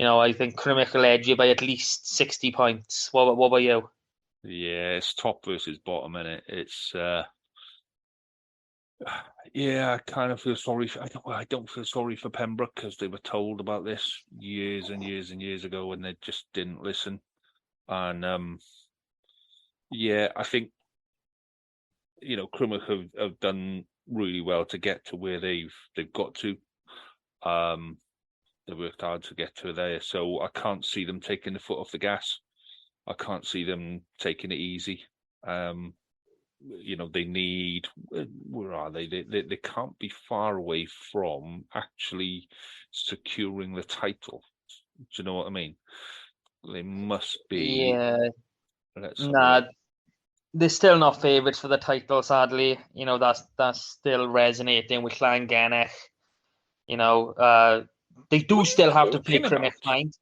C: I think Crymych will edge you by at least 60 points. What about you?
B: Yeah, it's top versus bottom, innit? It's yeah, I kind of feel sorry. I don't feel sorry for Pembroke, because they were told about this years and years and years ago, and they just didn't listen. And yeah, I think Crymych have done really well to get to where they've got to. They worked hard to get to there, so I can't see them taking the foot off the gas. I can't see them taking it easy. They need. Where are they? They can't be far away from actually securing the title. Do you know what I mean? They must be.
C: Yeah,
B: Let's have a
C: nah,
B: look.
C: they're still not favourites for the title, sadly. You know, that's still resonating with Llangennech. You know, they do
B: What are
C: still
B: you
C: have to play
B: talking
C: Crymych,
B: about?
C: mind.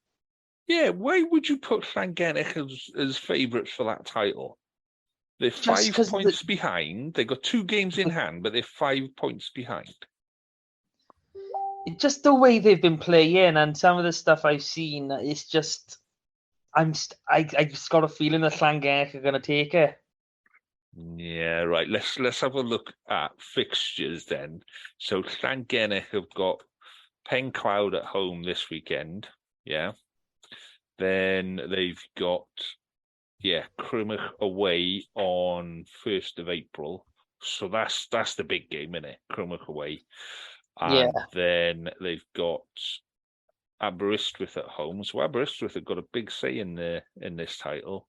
B: Yeah, why would you put Llangennech as favourites for that title? They're
C: Just
B: 5 points behind. They've got 2 games in hand, but they're 5 points behind.
C: just the way they've been playing and some of the stuff I've seen, it's just I just got a feeling that Llangennech are going to take it.
B: Yeah, right. Let's have a look at fixtures then. So Llangennech have got Pencloud at home this weekend. Yeah. Then they've got Crymych away on 1st of April. So that's the big game, isn't it? Crymych away.
C: Yeah,
B: And then they've got Aberystwyth at home. So Aberystwyth have got a big say in this title.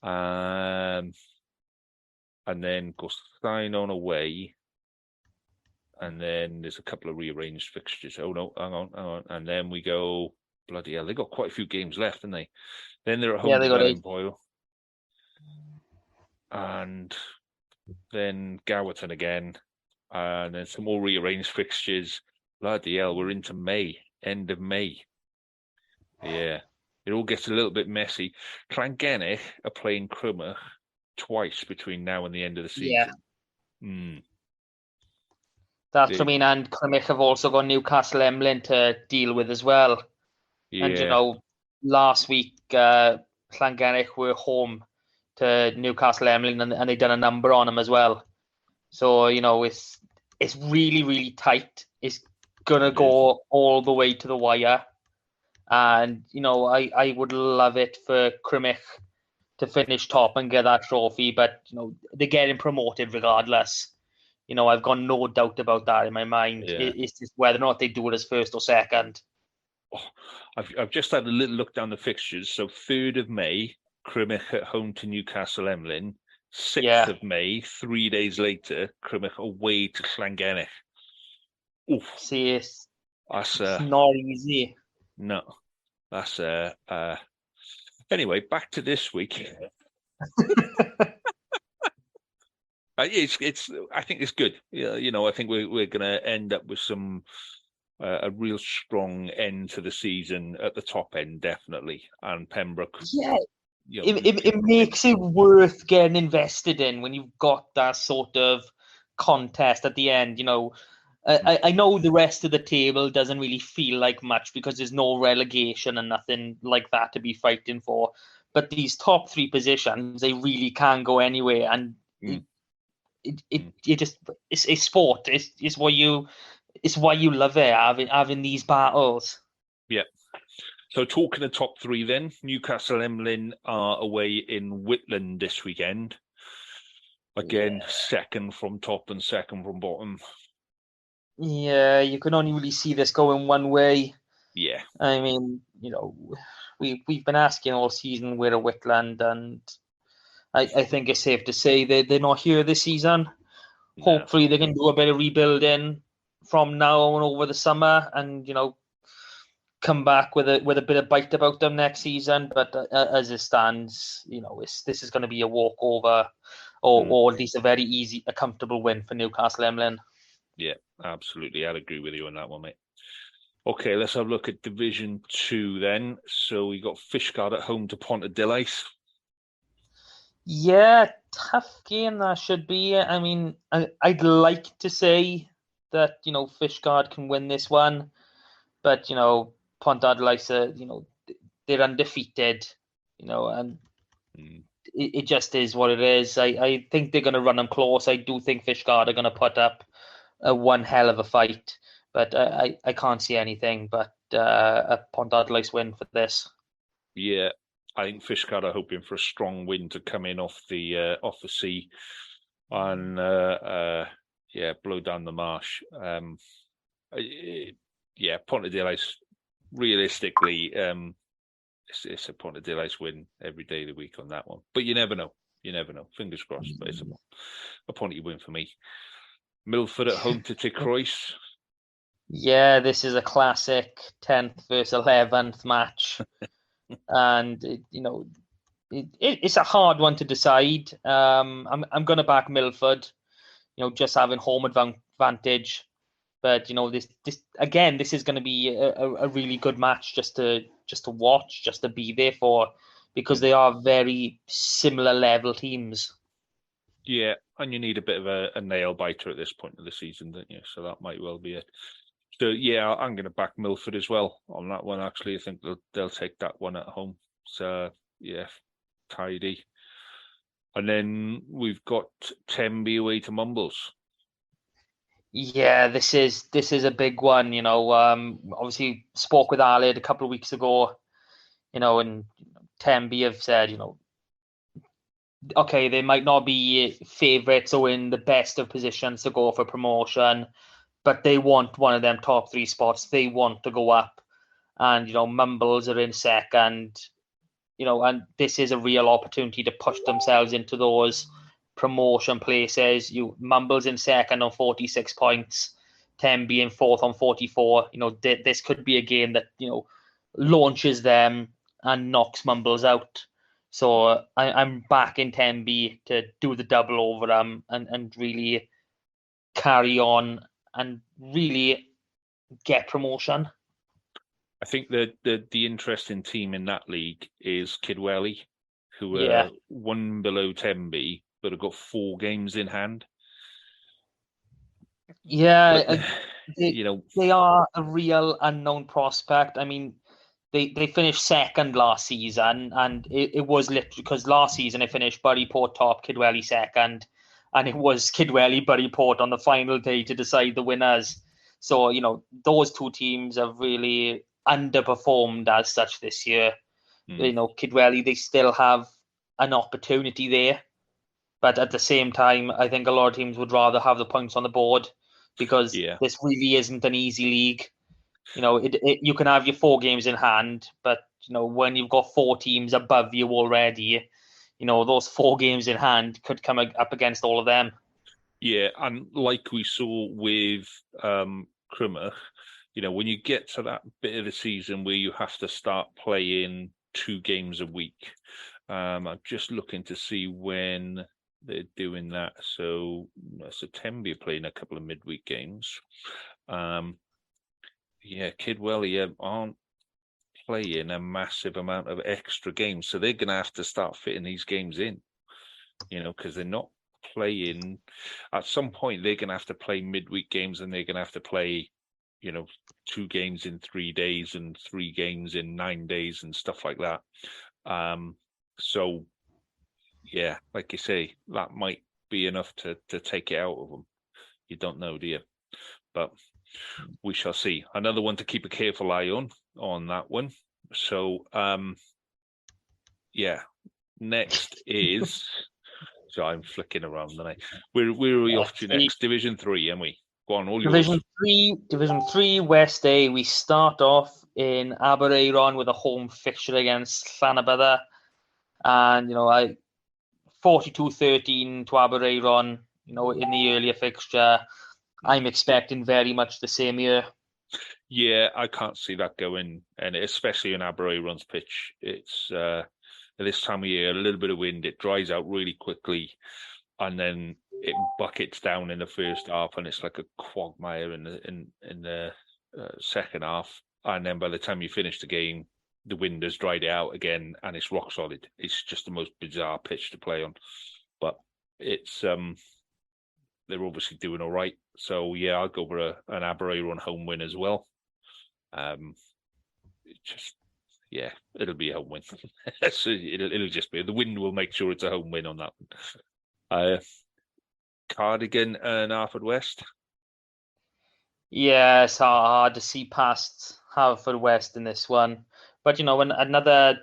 B: And then goes on away. And then there's a couple of rearranged fixtures. Oh no, hang on. And then we go, bloody hell, they got quite a few games left, haven't they? Then they're at home
C: they
B: to
C: got 8.
B: Wellingborough. And then Gowerton again. And then some more rearranged fixtures. Bloody hell, we're into May, end of May. Yeah. It all gets a little bit messy. Llangennech are playing Crymych twice between now and the end of the
C: Yeah,
B: season.
C: that's what I mean. And Crymych have also got Newcastle Emlyn to deal with as well. And, you
B: Yeah.
C: know, last week, Llangennech were home to Newcastle Emlyn and they done a number on them as well. So, you know, it's really, really tight. It's going to go all the way to the wire. And, you know, I would love it for Crymych to finish top and get that trophy. But, you know, they're getting promoted regardless. You know, I've got no doubt about that in my mind.
B: Yeah.
C: It's just whether or not they do it as first or second.
B: Oh, I've just had a little look down the fixtures. So 3rd of May, Crymych at home to Newcastle Emlyn. 6th of May, 3 days later, Crymych away to Llangennech. Oof.
C: See, it's
B: That's
C: not easy.
B: no. That's anyway, back to this week. It's I think it's good. You know, I think we're gonna end up with some a real strong end to the season at the top end, definitely. And Pembroke.
C: Yeah,
B: You know,
C: it makes it worth getting invested in when you've got that sort of contest at the end. You know, I know the rest of the table doesn't really feel like much because there's no relegation and nothing like that to be fighting for. But these top 3 positions, they really can go anywhere, and it's sport. It's why you love it, having these battles.
B: Yeah. So talking of top 3 then, Newcastle Emlyn are away in Whitland this weekend. Again, second from top and second from bottom.
C: Yeah, you can only really see this going one way.
B: Yeah.
C: I mean, you know, we've been asking all season where a Whitland, and I think it's safe to say they're not here this season.
B: No.
C: Hopefully they can do a bit of rebuilding from now on over the summer, and you know, come back with a bit of bite about them next season. But as it stands, you know, this is going to be a walkover, or at least a very easy, a comfortable win for Newcastle Emlyn.
B: Yeah, absolutely. I'd agree with you on that one, mate. Okay, let's have a look at Division 2 then. So we got Fishguard at home to Pontarddulais.
C: Yeah, tough game that should be. I mean, I'd like to say that, you know, Fishguard can win this one, but, you know, Pontarddulais, you know, they're undefeated, you know, and it just is what it is. I think they're going to run them close. I do think Fishguard are going to put up one hell of a fight, but I can't see anything but a Pontarddulais win for this.
B: Yeah, I think Fishguard are hoping for a strong win to come in off the sea and blow down the marsh. Pontarddulais realistically, it's a Pontarddulais win every day of the week on that one. But you never know. You never know. Fingers crossed. But it's a Ponty win for me. Milford at home to Ticroes.
C: Yeah, this is a classic 10th versus 11th match, and it's a hard one to decide. I'm going to back Milford, just having home advantage. But this again, this is going to be a really good match just to watch, just to be there for, because they are very similar level teams.
B: Yeah, and you need a bit of a nail biter at this point of the season, don't you? So that might well be it. So yeah, I'm going to back Milford as well on that one. Actually, I think they'll take that one at home. So yeah, tidy. And then we've got Tenby away to Mumbles.
C: Yeah, this is a big one. Obviously spoke with Alid a couple of weeks ago. And Tenby have said, okay, they might not be favourites or in the best of positions to go for promotion, but they want one of them top three spots. They want to go up, and Mumbles are in second. And this is a real opportunity to push themselves into those promotion places. Mumbles in second on 46 points, Tenby in fourth on 44. This could be a game that launches them and knocks Mumbles out. So I'm back in Tenby to do the double over them and really carry on and really get promotion.
B: I think that the interesting team in that league is Kidwelly, who
C: Yeah.
B: are one below Tenby, but have got 4 games in hand.
C: Yeah,
B: But
C: they are a real unknown prospect. I mean, they finished second last season, and it was literally because last season they finished Buryport top, Kidwelly second, and it was Kidwelly Buryport on the final day to decide the winners. So those two teams have really underperformed as such this year. Kidwelly, they still have an opportunity there, but at the same time, I think a lot of teams would rather have the points on the board because
B: yeah,
C: this really isn't an easy league. You can have your 4 games in hand, but when you've got 4 teams above you already, those 4 games in hand could come up against all of them.
B: yeah, and like we saw with Crummer, when you get to that bit of the season where you have to start playing 2 games a week, I'm just looking to see when they're doing that. So September, you're playing a couple of midweek games. Yeah, Kidwelly aren't playing a massive amount of extra games, so they're going to have to start fitting these games in, because they're not playing. At some point, they're going to have to play midweek games, and they're going to have to play, 2 games in 3 days and 3 games in 9 days and stuff like that. So, yeah, like you say, that might be enough to take it out of them. You don't know, do you? But we shall see. Another one to keep a careful eye on that one. So, yeah. Next is. So I'm flicking around tonight. Where are we off to next? Division 3, and we go on all yours.
C: Division 3 West A. We start off in Aberaeron with a home fixture against Llanybydder, and 42-13 to Aberaeron. In the earlier fixture, I'm expecting very much the same here.
B: Yeah, I can't see that going, and especially in Aberaeron's pitch, it's at this time of year, a little bit of wind, it dries out really quickly, and then it buckets down in the first half, and it's like a quagmire in the second half, and then by the time you finish the game, the wind has dried it out again, and it's rock solid. It's just the most bizarre pitch to play on, but it's they're obviously doing all right. So yeah, I'll go for an Aberaeron home win as well. It'll be a home win. So it'll just be, the wind will make sure it's a home win on that one. Cardigan and Haverfordwest.
C: Yeah, it's hard to see past Haverfordwest in this one, but another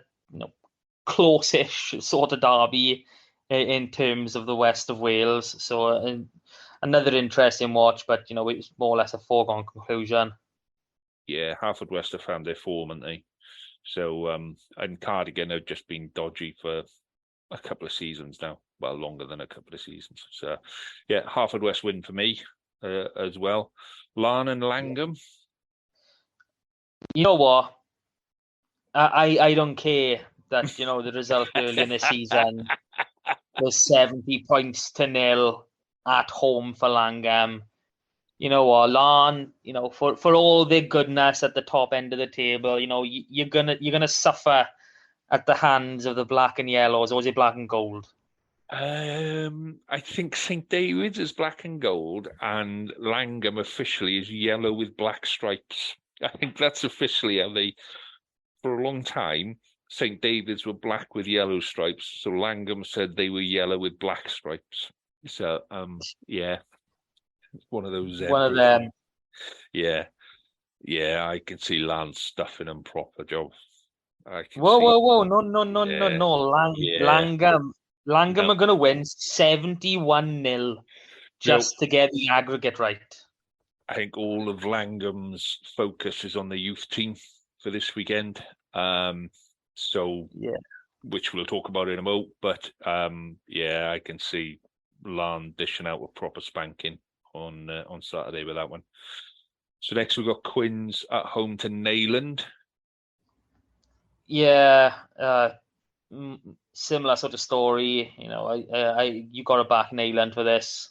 C: close-ish sort of derby in terms of the west of Wales. So another interesting watch, but it was more or less a foregone conclusion.
B: Yeah, Haverfordwest have found their form, haven't they? So and Cardigan have just been dodgy for a couple of seasons now. Well, longer than a couple of seasons. So yeah, Haverfordwest win for me as well. Larne and Langham.
C: You know what? I don't care that, the result early in the season was 70 points to nil at home for Langham. You know what, Larne, for all their goodness at the top end of the table, you're gonna suffer at the hands of the black and yellows, or was it black and gold?
B: I think St. David's is black and gold, and Langham officially is yellow with black stripes. I think that's officially how they, for a long time, St. David's were black with yellow stripes. So Langham said they were yellow with black stripes. So, yeah, it's one of those
C: One of
B: zebras.
C: them.
B: Yeah, I can see Lance stuffing them proper job.
C: Whoa! No!
B: Yeah.
C: Langham
B: No.
C: are gonna win 71-0 just to get the aggregate right.
B: I think all of Langham's focus is on the youth team for this weekend. So
C: yeah,
B: which we'll talk about in a moment. But yeah, I can see Larne dishing out a proper spanking on Saturday with that one. So next we've got Quins at home to Neyland.
C: Yeah, similar sort of story. You got to back Neyland for this.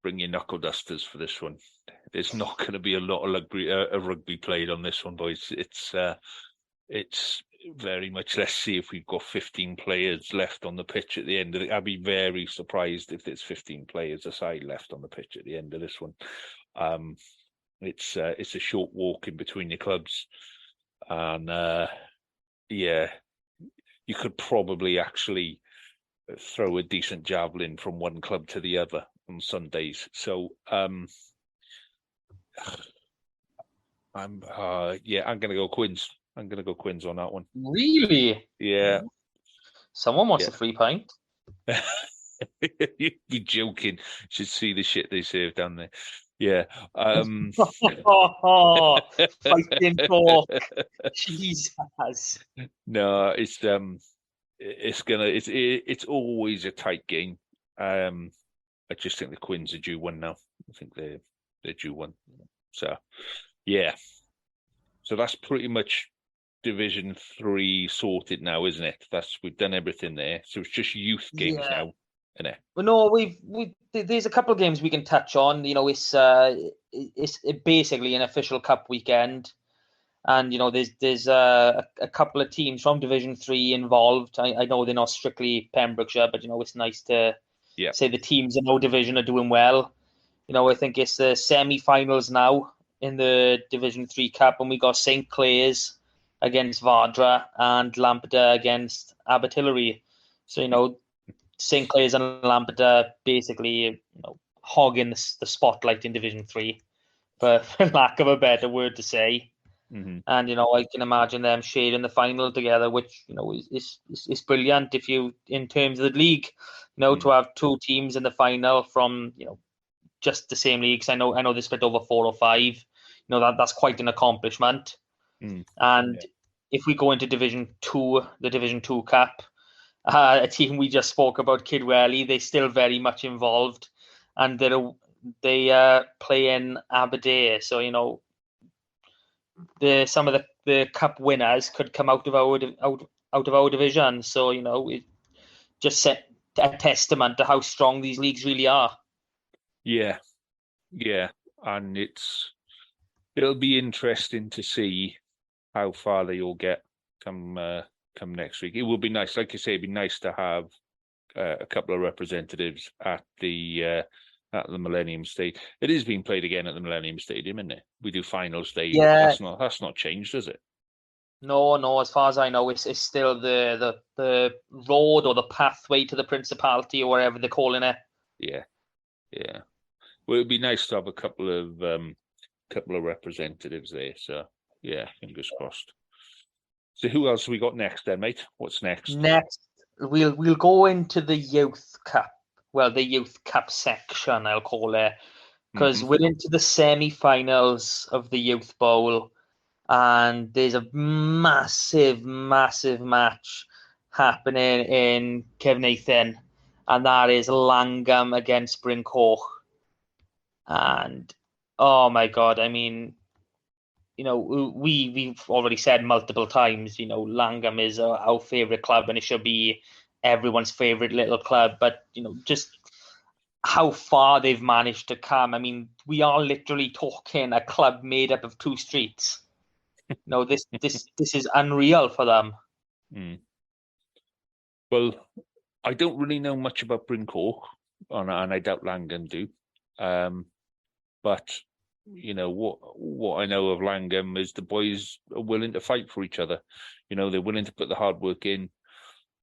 B: Bring your knuckle dusters for this one. There's not going to be a lot of rugby played on this one, boys. It's very much. Let's see if we've got 15 players left on the pitch at the end of it. I'd be very surprised if there's 15 players aside left on the pitch at the end of this one. It's a short walk in between the clubs, and yeah, you could probably actually throw a decent javelin from one club to the other on Sundays. So I'm going to go Quins. I'm going to go Quins on that one.
C: Really?
B: Yeah.
C: Someone wants a free pint.
B: You'd be joking. You should see the shit they serve down there. Yeah.
C: Fighting talk. Jesus.
B: No, it's always a tight game. I just think the Quins are due one now. I think they're due one. So yeah. So that's pretty much Division 3 sorted now, isn't it? We've done everything there. So it's just youth games now, isn't it?
C: Well, no, there's a couple of games we can touch on. It's basically an official cup weekend, and there's a couple of teams from Division 3 involved. I know they're not strictly Pembrokeshire, but it's nice to say the teams in our division are doing well. I think it's the semi-finals now in the Division 3 Cup, and we got St. Clair's against Vardra and Lampeter against Abertillery. So, St. Clair's and Lampeter basically hogging the spotlight in Division 3, for lack of a better word to say.
B: Mm-hmm.
C: And, I can imagine them sharing the final together, which, is brilliant if in terms of the league, to have two teams in the final from, just the same leagues. I know they split over 4 or 5. That's quite an accomplishment. And if we go into Division 2, the Division 2 Cup, a team we just spoke about, Kidwelly, they're still very much involved, and they play in Aberdeen. So some of the cup winners could come out of our division. So it just set a testament to how strong these leagues really are. Yeah,
B: and it'll be interesting to see how far they all get come next week. It will be nice, like you say, it'd be nice to have a couple of representatives at the Millennium Stadium. It is being played again at the Millennium Stadium, isn't it? We do finals day.
C: Yeah,
B: that's not changed, is it?
C: No. As far as I know, it's still the road or the pathway to the Principality or whatever they're calling it.
B: Yeah. Well, it'd be nice to have a couple of representatives there. So yeah, fingers crossed. So who else have we got next then, mate? What's next?
C: Next, we'll go into the Youth Cup. Well, the Youth Cup section, I'll call it, because we're into the semi-finals of the Youth Bowl, and there's a massive, massive match happening in Cefneithin, and that is Langham against Bryn Coch. And oh my God, I mean, we've already said multiple times, Langham is our favorite club, and it should be everyone's favorite little club. But just how far they've managed to come. I mean, we are literally talking a club made up of 2 streets. This is unreal for them.
B: Mm. Well, I don't really know much about Brincourt, and I doubt Langham do. But what I know of Langham is the boys are willing to fight for each other. They're willing to put the hard work in,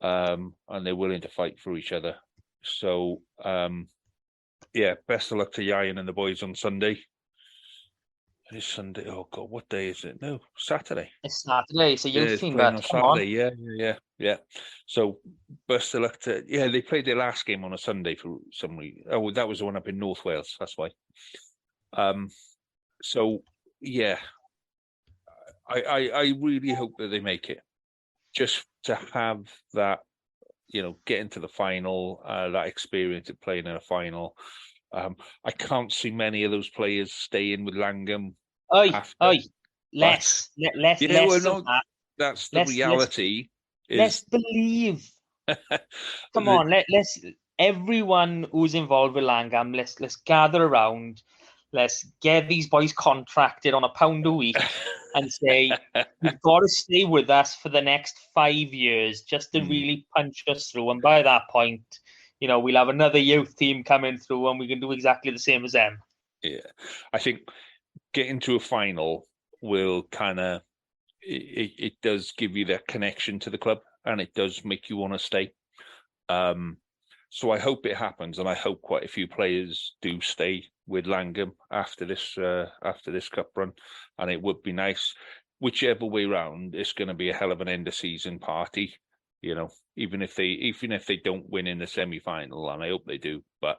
B: and they're willing to fight for each other. So, best of luck to Yayan and the boys on Sunday. It's Sunday. Oh God, what day is it? No, Saturday.
C: It's Saturday. It's a youth team,
B: playing
C: but
B: on Saturday. Yeah. So best of luck to they played their last game on a Sunday for some reason. Oh, that was the one up in North Wales. That's why. So yeah, I really hope that they make it, just to have that, get into the final, that experience of playing in a final. I can't see many of those players staying with Langham.
C: Less.
B: That's the reality.
C: Let's believe. Come on, let's everyone who's involved with Langham, let's gather around. Let's get these boys contracted on £1 a week and say, you've got to stay with us for the next 5 years just to really punch us through. And by that point, we'll have another youth team coming through and we can do exactly the same as them.
B: Yeah, I think getting to a final will kind of, it does give you that connection to the club, and it does make you want to stay. So I hope it happens, and I hope quite a few players do stay with Langham after this cup run, and it would be nice. Whichever way round, it's going to be a hell of an end of season party. Even if they don't win in the semi-final, and I hope they do, but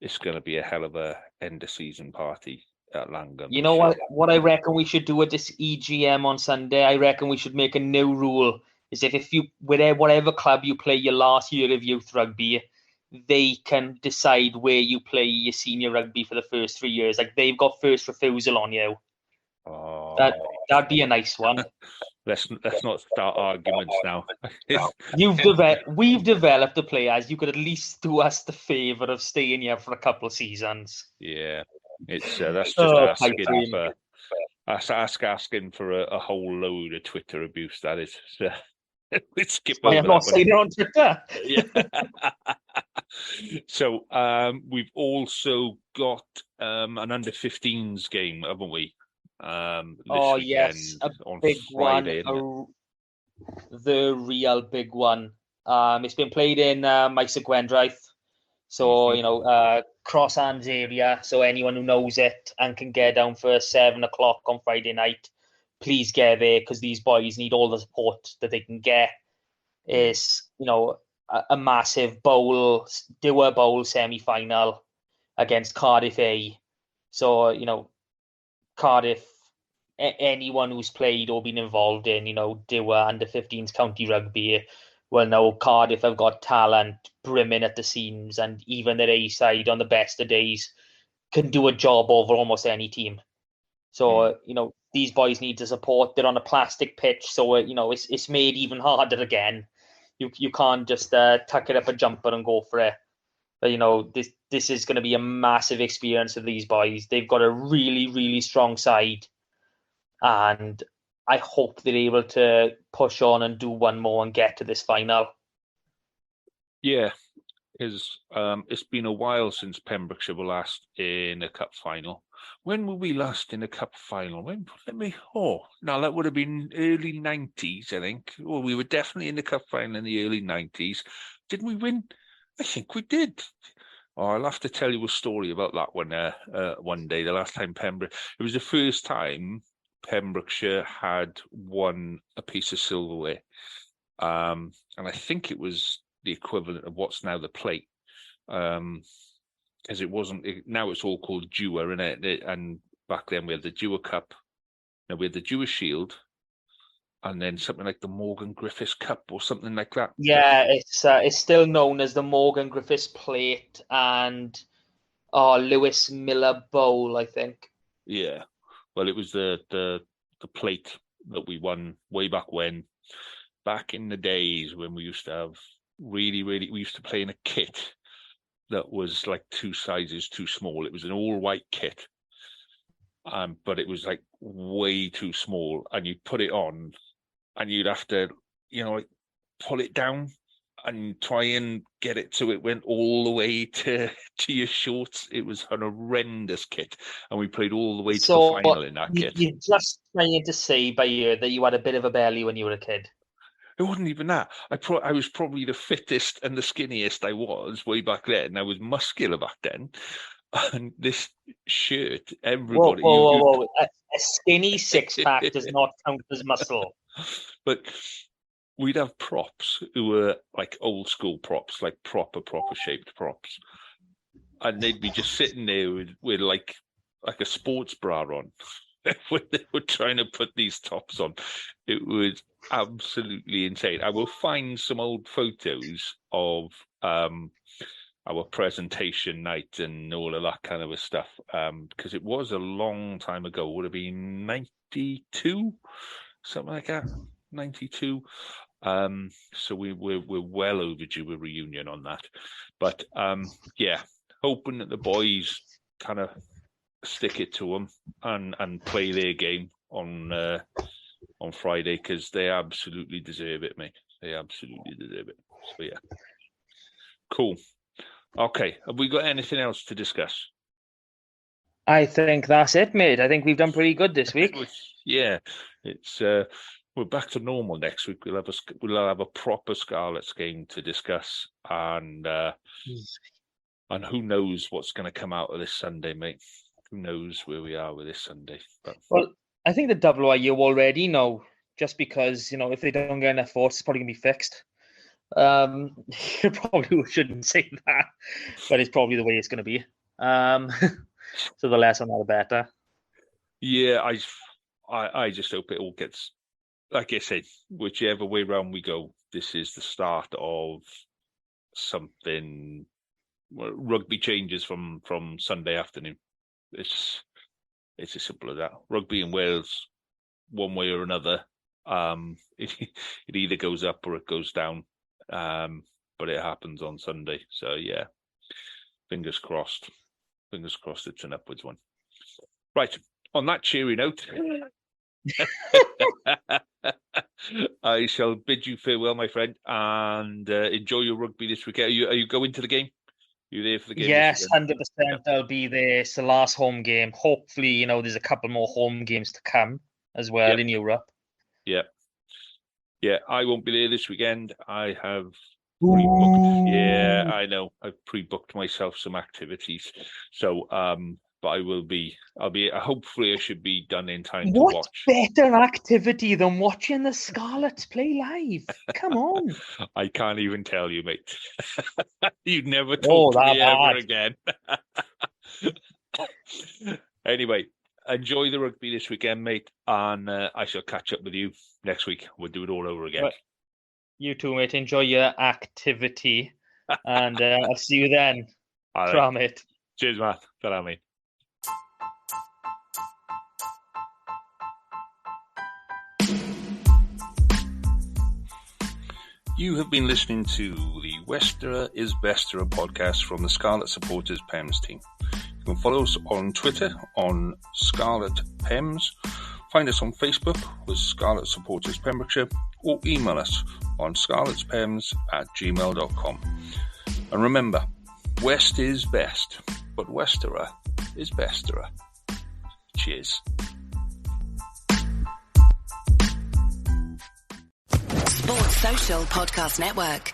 B: it's going to be a hell of a end of season party at Langham.
C: You know what I reckon we should do at this EGM on Sunday? I reckon we should make a new rule. Is if you, whatever club you play your last year of youth rugby, they can decide where you play your senior rugby for the first 3 years. Like, they've got first refusal on you.
B: Oh,
C: that'd be a nice one.
B: Let's not start arguments now.
C: We've developed the players. You could at least do us the favour of staying here for a couple of seasons.
B: Yeah, it's that's just asking for a whole load of Twitter abuse. That is. Let's skip over
C: I'm not saying it on Twitter.
B: Yeah. So we've also got an under-15s game, haven't we? This
C: yes, a
B: on
C: big
B: Friday,
C: one, the real big one. It's been played in Maesa Gwendraeth, so Cross Hands area. So anyone who knows it and can get down for 7 o'clock on Friday night, please get there, because these boys need all the support that they can get. It's a massive Dower Bowl semi-final against Cardiff A. So Cardiff, anyone who's played or been involved in Dower under-15s county rugby will know Cardiff have got talent brimming at the seams, and even their A side on the best of days can do a job over almost any team. So these boys need the support. They're on a plastic pitch, so it's made even harder again. You can't just tuck it up a jumper and go for it. But this is going to be a massive experience for these boys. They've got a really, really strong side, and I hope they're able to push on and do one more and get to this final.
B: Yeah, it's been a while since Pembrokeshire were last in a cup final. When were we last in a cup final? That would have been early 90s, I think. Well, we were definitely in the cup final in the early 90s. Did we win? I think we did. I'll have to tell you a story about that one day, the last time Pembrokeshire. It was the first time Pembrokeshire had won a piece of silverware. And I think it was the equivalent of what's now the plate. As it wasn't, now it's all called Dewar, and back then we had the Dewar Cup, now we had the Dewar Shield, and then something like the Morgan Griffiths Cup or something like that.
C: Yeah, it's still known as the Morgan Griffiths Plate, and Lewis Miller Bowl, I think.
B: Yeah. Well, it was the plate that we won way back when. Back in the days when we used to have we used to play in a kit that was like 2 sizes too small. It was an all-white kit. But it was like way too small, and you'd put it on and you'd have to, like pull it down and try and get it so it went all the way to your shorts. It was an horrendous kit, and we played all the way to the final in that kit.
C: You're just trying to say by ear that you had a bit of a belly when you were a kid.
B: It wasn't even that. I was probably the fittest and the skinniest I was way back then. I was muscular back then. And this shirt, everybody...
C: Whoa. A skinny six-pack does not count as muscle.
B: But we'd have props who were like old school props, like proper shaped props. And they'd be just sitting there with like a sports bra on when they were trying to put these tops on. It was absolutely insane. I will find some old photos of our presentation night and all of that kind of stuff, because it was a long time ago. It would have been 92, something like that. 92. So we're well overdue a reunion on that. But hoping that the boys kind of stick it to them and play their game on Friday, because they absolutely deserve it, mate. They absolutely deserve it. So yeah, cool. Okay, have we got anything else to discuss?
C: I think that's it, mate. I think we've done pretty good this week.
B: Yeah, it's we're back to normal next week. We'll have a proper Scarlets game to discuss, and who knows what's going to come out of this Sunday, mate? Who knows where we are with this Sunday? But...
C: Well, I think the WIU already know, just because if they don't get enough votes, it's probably going to be fixed. You probably shouldn't say that, but it's probably the way it's going to be. So the less on that, the better.
B: Yeah, I just hope it all gets, like I said, whichever way round we go, this is the start of something. Rugby changes from Sunday afternoon. It's as simple as that. Rugby in Wales, one way or another, it either goes up or it goes down. But it happens on Sunday. So yeah, fingers crossed. Fingers crossed it's an upwards one. Right, on that cheery note, I shall bid you farewell, my friend, and enjoy your rugby this weekend. Are you going to the game? Are you there for the game?
C: Yes, 100%. I'll be there. It's the last home game. Hopefully, there's a couple more home games to come as well in Europe.
B: Yeah. Yeah, I won't be there this weekend. I have pre-booked. Yeah, I know. I've pre-booked myself some activities. So, but I'll be, hopefully I should be done in time to watch.
C: What better activity than watching the Scarlets play live? Come on.
B: I can't even tell you, mate. You'd never talk to me ever again. Anyway, enjoy the rugby this weekend, mate, and I shall catch up with you next week. We'll do it all over again. Right.
C: You too, mate. Enjoy your activity, and I'll see you then.
B: All right.
C: Mate.
B: Cheers, Matt. Ta-ra, mate. You have been listening to the Westerer is Besterer podcast from the Scarlet Supporters PEMS team. You can follow us on Twitter on Scarlet PEMS, find us on Facebook with Scarlet Supporters Pembrokeshire, or email us on scarletspems@gmail.com. And remember, West is best, but Westerer is Besterer. Cheers.
D: Sports Social Podcast Network.